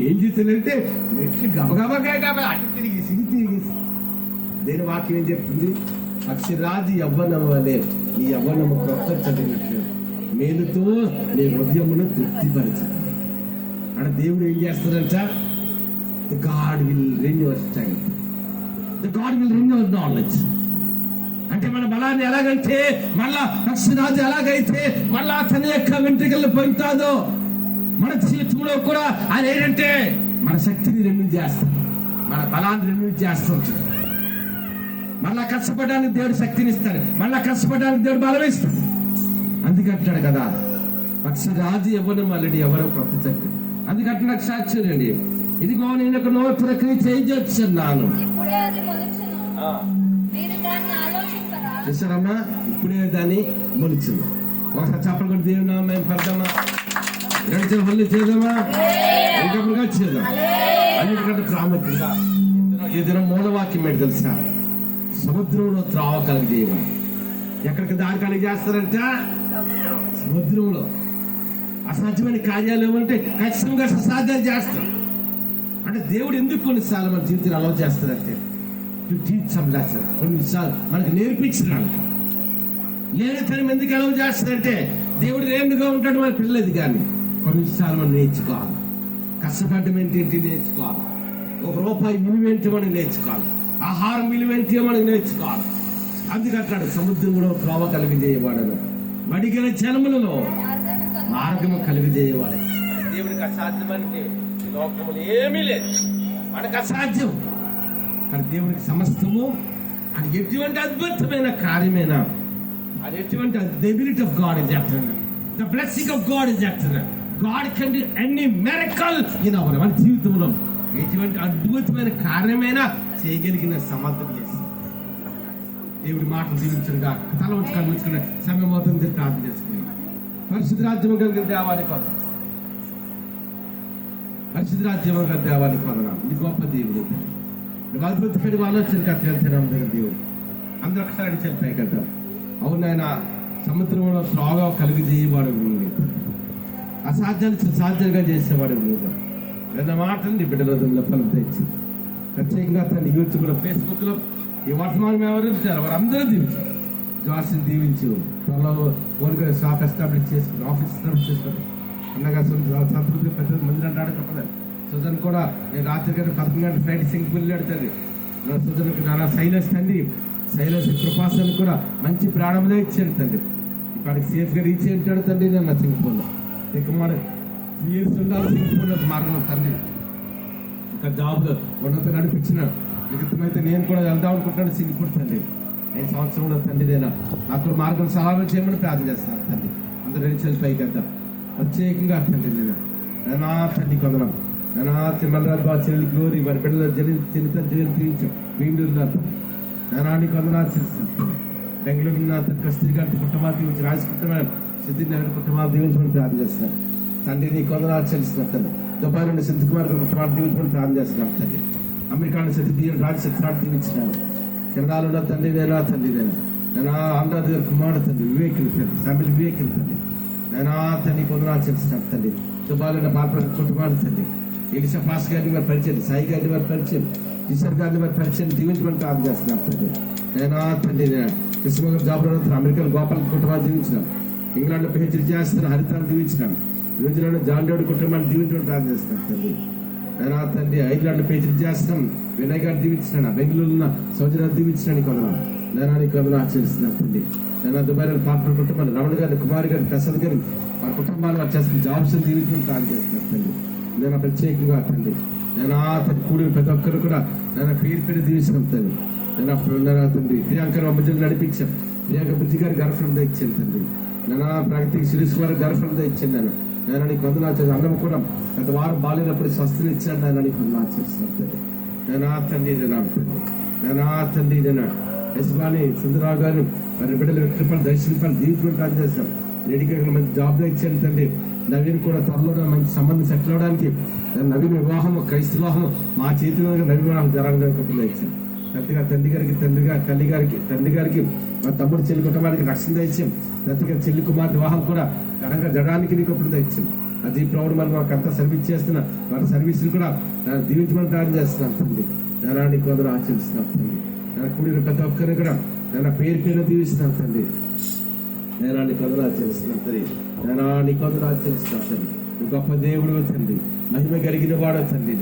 Speaker 1: ఏం చేస్తానంటే నెట్లు గబగబగా అటు తిరిగి సిగి తిరిగేసి. దేని వాక్యం ఏం చెప్తుంది? పక్షిరాజు యవ్వనం వలె నీ యవ్వనము కొత్త చదివినట్లు మేలుతో నీ హృదయమును తృప్తిపరచాలి. అంటే దేవుడు ఏం చేస్తాడంట? The God will renew your strength. The God will renew your knowledge. అంటే మన బలాన్ని ఎలాగైతే మళ్ళా పక్షిరాజు ఎలాగైతే మళ్ళా తన యొక్క వెంట్రుకలు పొందుతాదో మన జీవితంలో కూడా ఆయన ఏంటంటే మన శక్తిని రెన్యూ చేస్తాడు, మన బలాన్ని రెన్యూ చేస్తుంటాడు. మళ్ళా కష్టపడడానికి దేవుడు శక్తిని ఇస్తాడు, మళ్ళా కష్టపడడానికి దేవుడు బలం ఇస్తాడు. అందుకంటాడు కదా పక్షిరాజు ఎవరు మళ్ళీ ఎవరో కొత్త చక్రి. అందుకంటే నాకు సాక్ష్యం అండి, ఇదిగో నేను ఒక నూతన క్రియ చేయించొచ్చున్నాను. చూసారమ్మా, ఇప్పుడే దాన్ని మొలిచింది. ఒకసారి చెప్పలు కూడా దేవునా మేము పడదామా, 2 హల్లు చేద్దామా, ఇంకొకరుగా చేద్దాం. అన్నిటికంటే ప్రాముఖ్యంగా ఏదైనా మూలవాక్యం ఏంటి తెలుసా? సముద్రంలో త్రావ కలిగేయమని. ఎక్కడికి దారి కలిగి చేస్తారంట? సముద్రంలో. అసాధ్యమైన కార్యాలు ఏమంటే ఖచ్చితంగా అసాధ్యాలు చేస్తాం. అంటే దేవుడు ఎందుకు కొన్నిసార్లు మన జీవితాన్ని అలౌ చేస్తారంటే టు టీచ్ సమ్ లెసన్. కొన్నిసార్లు మనకు నేర్పించడానికి. లేనితనం ఎందుకు అలౌ చేస్తారంటే దేవుడు రేముగా ఉంటాడు మన పిల్లలది. కానీ కొన్నిసార్లు మనం నేర్చుకోవాలి. కష్టపడడం ఏంటి నేర్చుకోవాలి. 1 రూపాయి విలువేంటి మనం నేర్చుకోవాలి. ఆహారం విలువేంటి మనం నేర్చుకోవాలి. అందుకంటాడు సముద్రంలో త్రోవ కలిగజేయవాడను, మడిగిన జనములలో మార్గము కలిగజేయవాడు. దేవుడికి అసాధ్యమంటే లోకములు ఏమీ లేదు, మనకు అసాధ్యం. కానీ దేవుడికి సమస్తము. అది ఎటువంటి అద్భుతమైన కార్యమైనా, అది ఎటువంటి the ability of God is after the blessing of God is after God can do any miracle in our మన జీవితంలో ఎటువంటి అద్భుతమైన కార్యమైనా చేయగలిగిన సమర్థత చేసి దేవుడి మాటలు దీవించడుగా. తల వచ్చి కళ్ళు ఉంచుకునే సమయం అవుతుంది, ప్రార్థన చేసుకుని పరిశుద్ధ రాజ్యం కలిగిన దేవాన్ని కొదనాం. పరిశుద్ధ రాజ్యం కలిగిన దేవాన్ని కొదనాం. ఇది గొప్ప దేవుడు, నువ్వు అద్భుతమైన ఆలోచన కట్టగలిచారు దేవుడు. అందరూ ఒకసారి చెప్పాయి కదా, అవును ఆయన సముద్రంలో త్రోవ కలిగజేయవాడు, అసాధ్యాలు సాధ్యంగా చేసేవాడు. నిన్న మాటలు నీ బిడ్డల ఫలం తెచ్చి ప్రత్యేకంగా తన యూట్యూబ్లో ఫేస్బుక్లో ఈ వర్తమానం ఎవరు ఇచ్చారు వారందరూ దీవించారు. జాస్ని దీవించు, త్వరలో ఓన్గా షాప్ ఎస్టాబ్లిష్ చేసుకుని ఆఫీస్ ఎస్టాబ్లిష్ చేసుకుని అన్నగా సంతృప్తి పెద్ద మంది అంటాడు చెప్పలేదు. సుజన్ కూడా నేను రాత్రి గారు 11 గంటల ఫ్లైట్ సింగిల్ తండ్రి. సుజన్కి నాన్న శైలస్ తండ్రి, శైలస్ కృపాసన్ కూడా మంచి ప్రాణంలో ఇచ్చాడు తండ్రి. ఇప్పటికి సేఫ్గా రీచ్ అయ్యాడు తండ్రి. నేను సింగిపోలో ఇక మన 3 years ఉండాలి సింగిపోలో మార్గం తండ్రి. ఇంకా జాబ్లో ఉన్నత నడిపించినాడు. నిజమైతే నేను కూడా వెళ్దాం అనుకుంటున్నాను సింగిపూర్ తండ్రి. 5 సంవత్సరంలో తండ్రి నేను నాకు మార్గం సహాయం చేయమని ప్రార్థన చేస్తాను తండ్రి. అందరూ రెడిచల్ పైకి వెళ్తాం ప్రత్యేకంగా తండ్రి. నేను నా తండ్రి కొందరం నా తిమ్మరాజు చెల్లి గ్లోరీ వారి బిడ్డలు జనితం జీవించాం వీళ్ళు నారానికి వందనాలు చేస్తున్నాను. బెంగళూరు ఉన్న కస్తూరి గారి కుటుంబాలు దీవించి, రాజకుటుంబాలు సిద్ధి నగర్ కుటుంబాలు దీవించమని ప్రార్థన చేస్తున్నాను తండ్రి. నీకు వందనాలు చెల్లిస్తున్నాను తండ్రి. దుబాయ్ నుండి సిద్ధి కుమార్ గారి కుటుంబాలు దీవించమని ప్రార్థన చేస్తున్నాను తండ్రి. అమెరికా నుండి సిద్ధి బియ్యం రాజశక్తి దీవించినాను. కెనడాలో తండ్రి నేనా నేను ఆంధ్ర దగ్గర కుమారుడు తండ్రి వివేకులు ఫ్యామిలీ వివేకులు తండ్రి. నేను తండ్రి వందనాలు చెల్లిస్తున్నాను తండ్రి. దుబాయ్లో బాధపడే కుటుంబాలు తండ్రి. ఎలిషా పాస్ గారిని వారి పరిచయం, సాయి గారిని వారి పరిచయం, ఈశ్వర్ గారిని వారి పరిచయం దీవించమని ప్రార్థన చేస్తున్నాను తండ్రి. నేను తండ్రి కృష్ణగారు జాబ్ అమెరికాలో గోపాల కుటుంబాలు దీవించినాం. ఇంగ్లాండ్ లో పిహెచ్డీ చేస్తున్న హరితాన్ని దీవించినాం. న్యూజిలాండ్ జాన్ డేవిడ్ కుటుంబాన్ని దీవించమని ప్రార్థన చేస్తున్నాను తండ్రి. నేను తండ్రి ఐర్లాండ్ లో పిహెచ్డీ చేస్తున్నాం. వినయ్ గారు దీవించినాను. బెంగళూరు ఉన్న సౌజన్యాన్ని దీవించినాను. కొందరు నేను నీకు కొందరు ఆచరిస్తున్నాను తండ్రి. నేను దుబాయ్లో పాత్ర కుటుంబాన్ని రమణ గారి, కుమార్ గారి, ప్రసాద్ గారి వారి కుటుంబాలు వారు చేస్తున్న జాబ్స్ దీవించమని ప్రార్థన చేస్తున్నాను తండ్రి. నేను ప్రత్యేకంగా తండ్రి నేను తండ్రి కూడిన ప్రతి ఒక్కరు కూడా నేను పేరు దీవించడం తండ్రి. నేను తండ్రి ప్రియాంక అమ్మజలు నడిపించాను. ప్రియాంక బుద్ధి గారి గర్భంలో ఇచ్చాను తండ్రి. నేను ప్రగతికి శిరీష్ గారి గర్భంలో ఇచ్చాను. నేను నీకు వందనాలు అన్నం కూడా గత వారం బాలేనప్పుడు స్వస్థలు ఇచ్చాను. నేను నీకు వందనాలు చేస్తున్నాను తండ్రి. నేను తండ్రి నేను యశ్వాని సుందరరావు గారు మరి బిడ్డలు వ్యక్తిపలు దర్శింపాలు దీవించుకుంటాను చేశాం. రెడ్డికి మంచి జాబ్ ఇచ్చాను తండ్రి. నవీన్ కూడా త్వరలో మంచి సంబంధం సెటిల్ అవడానికి నవీన్ వివాహం క్రైస్తవ వివాహం మా చేతిలో నవీన్ వివాహం జరగడానికి ఇచ్చాను. ప్రతిగా తండ్రి గారికి మా తమ్ముడు చెల్లి కుటుంబానికి రక్షణ ఇచ్చాం. ప్రతిగా చెల్లి కుమార్తె వివాహం కూడా ఘనంగా జరగడానికి నీకు అప్పుడు ఇచ్చాం. అది ప్రౌఢ మనం మాకంతా సర్వీస్ చేస్తున్నా వారి సర్వీసులు కూడా దీవించమని ప్రార్థన చేస్తున్నాం తండ్రి. నీకు కొందరు ఆచరిస్తున్నాం తండ్రి. కూడిన ప్రతి ఒక్కరిని కూడా పేరు దీవిస్తున్నాం తండ్రి. నీకు కొందరు ఆచరిస్తున్నాం తండ్రి. నీకు కొందరు ఆచరిస్తున్నాం తండ్రి. గొప్ప దేవుడు తండ్రి, మహిమ కలిగిన వాడో తండ్రి.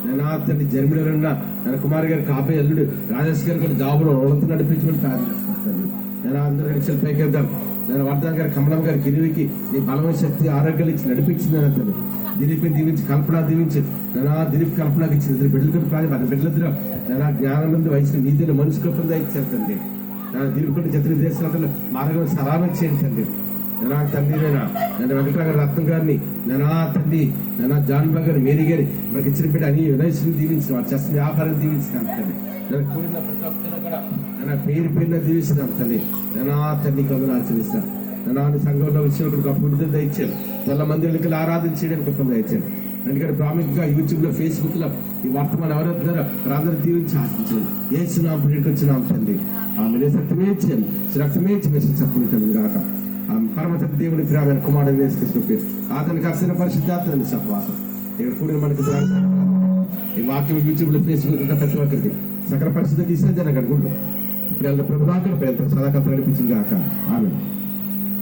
Speaker 1: నేను తండ్రి జర్మనీలో ఉన్న ನನ್ನ కుమార్ గారి కాపే అల్లుడు రాజేష్ గారు కూడా జాబులో వాళ్ళంతా నడిపించమని ప్రార్థన చేస్తాను తండ్రి. నేను అందరూ నడిచిన పైకేద్దాం. నేను వర్ధన్ గారి, కమలం గారి, గిరివికి నీ బలమైన శక్తి ఆరోగ్యాలు ఇచ్చి నడిపించింది. నేను తండ్రి దిలీప్ని దీవించి, కల్పన దీవించి, నేను దిలీప్ కల్పనకి ఇచ్చింది. ఇద్దరు బిడ్డలు కూడా ప్రాణి మన బిడ్డలిద్దరూ నేను జ్ఞానం నుండి వయసు నీతిని మనిషి కల్పన ఇచ్చాను తండ్రి. దిలీప్ కూడా జత దేశాల మార్గం సలామం చేయండి తండ్రి. తండ్రి నేను వెంకటరావు రత్నం గారిని, తండ్రి జాన్ బాబు గారి, మేరీ గారి మనకి ఇచ్చిన బిడ్డ అని యునైస్ని దీవించిన వారు చేస్తున్న వ్యాపారం దీవించినాను తండ్రి. నేను కూడిన ప్రతి ఒక్కరిని కూడా పేరు దీవిస్తున్నాను తండ్రి. తండ్రి కొందరు ఆచరిస్తాను. సంఘంలో వచ్చినప్పుడు గొప్ప విడుదల దయచాను. చాలా మంది ఎన్నికలు ఆరాధించడానికి గొప్ప దయచాను. ఎందుకంటే ప్రాముఖ్యంగా యూట్యూబ్ లో, ఫేస్బుక్ లో ఈ వర్తమానం ఎవరైతున్నారో వారందరూ దీవించి ఆశించాను. ఏసునాం పిడికొచ్చినాం తండ్రి. ఆమె సత్యమే ఇచ్చాను, రక్తమే ఇచ్చి సత్యం కాక పరమత దేవుని ప్రేమ కుమారుడు వేసుకొచ్చి అతనికి అర్చన పరిశుద్ధాత్మని సహవాసం ఇక్కడ కూడిన మనకి ఈ వాక్యం యూట్యూబ్ లో, ఫేస్బుక్ ప్రతి ఒక్కరికి సకల పరిశుద్ధ తీసుకొని జరగకుండా ఇప్పుడు ప్రభుత్వం సదాకత నడిపించింది కాక ఆమె.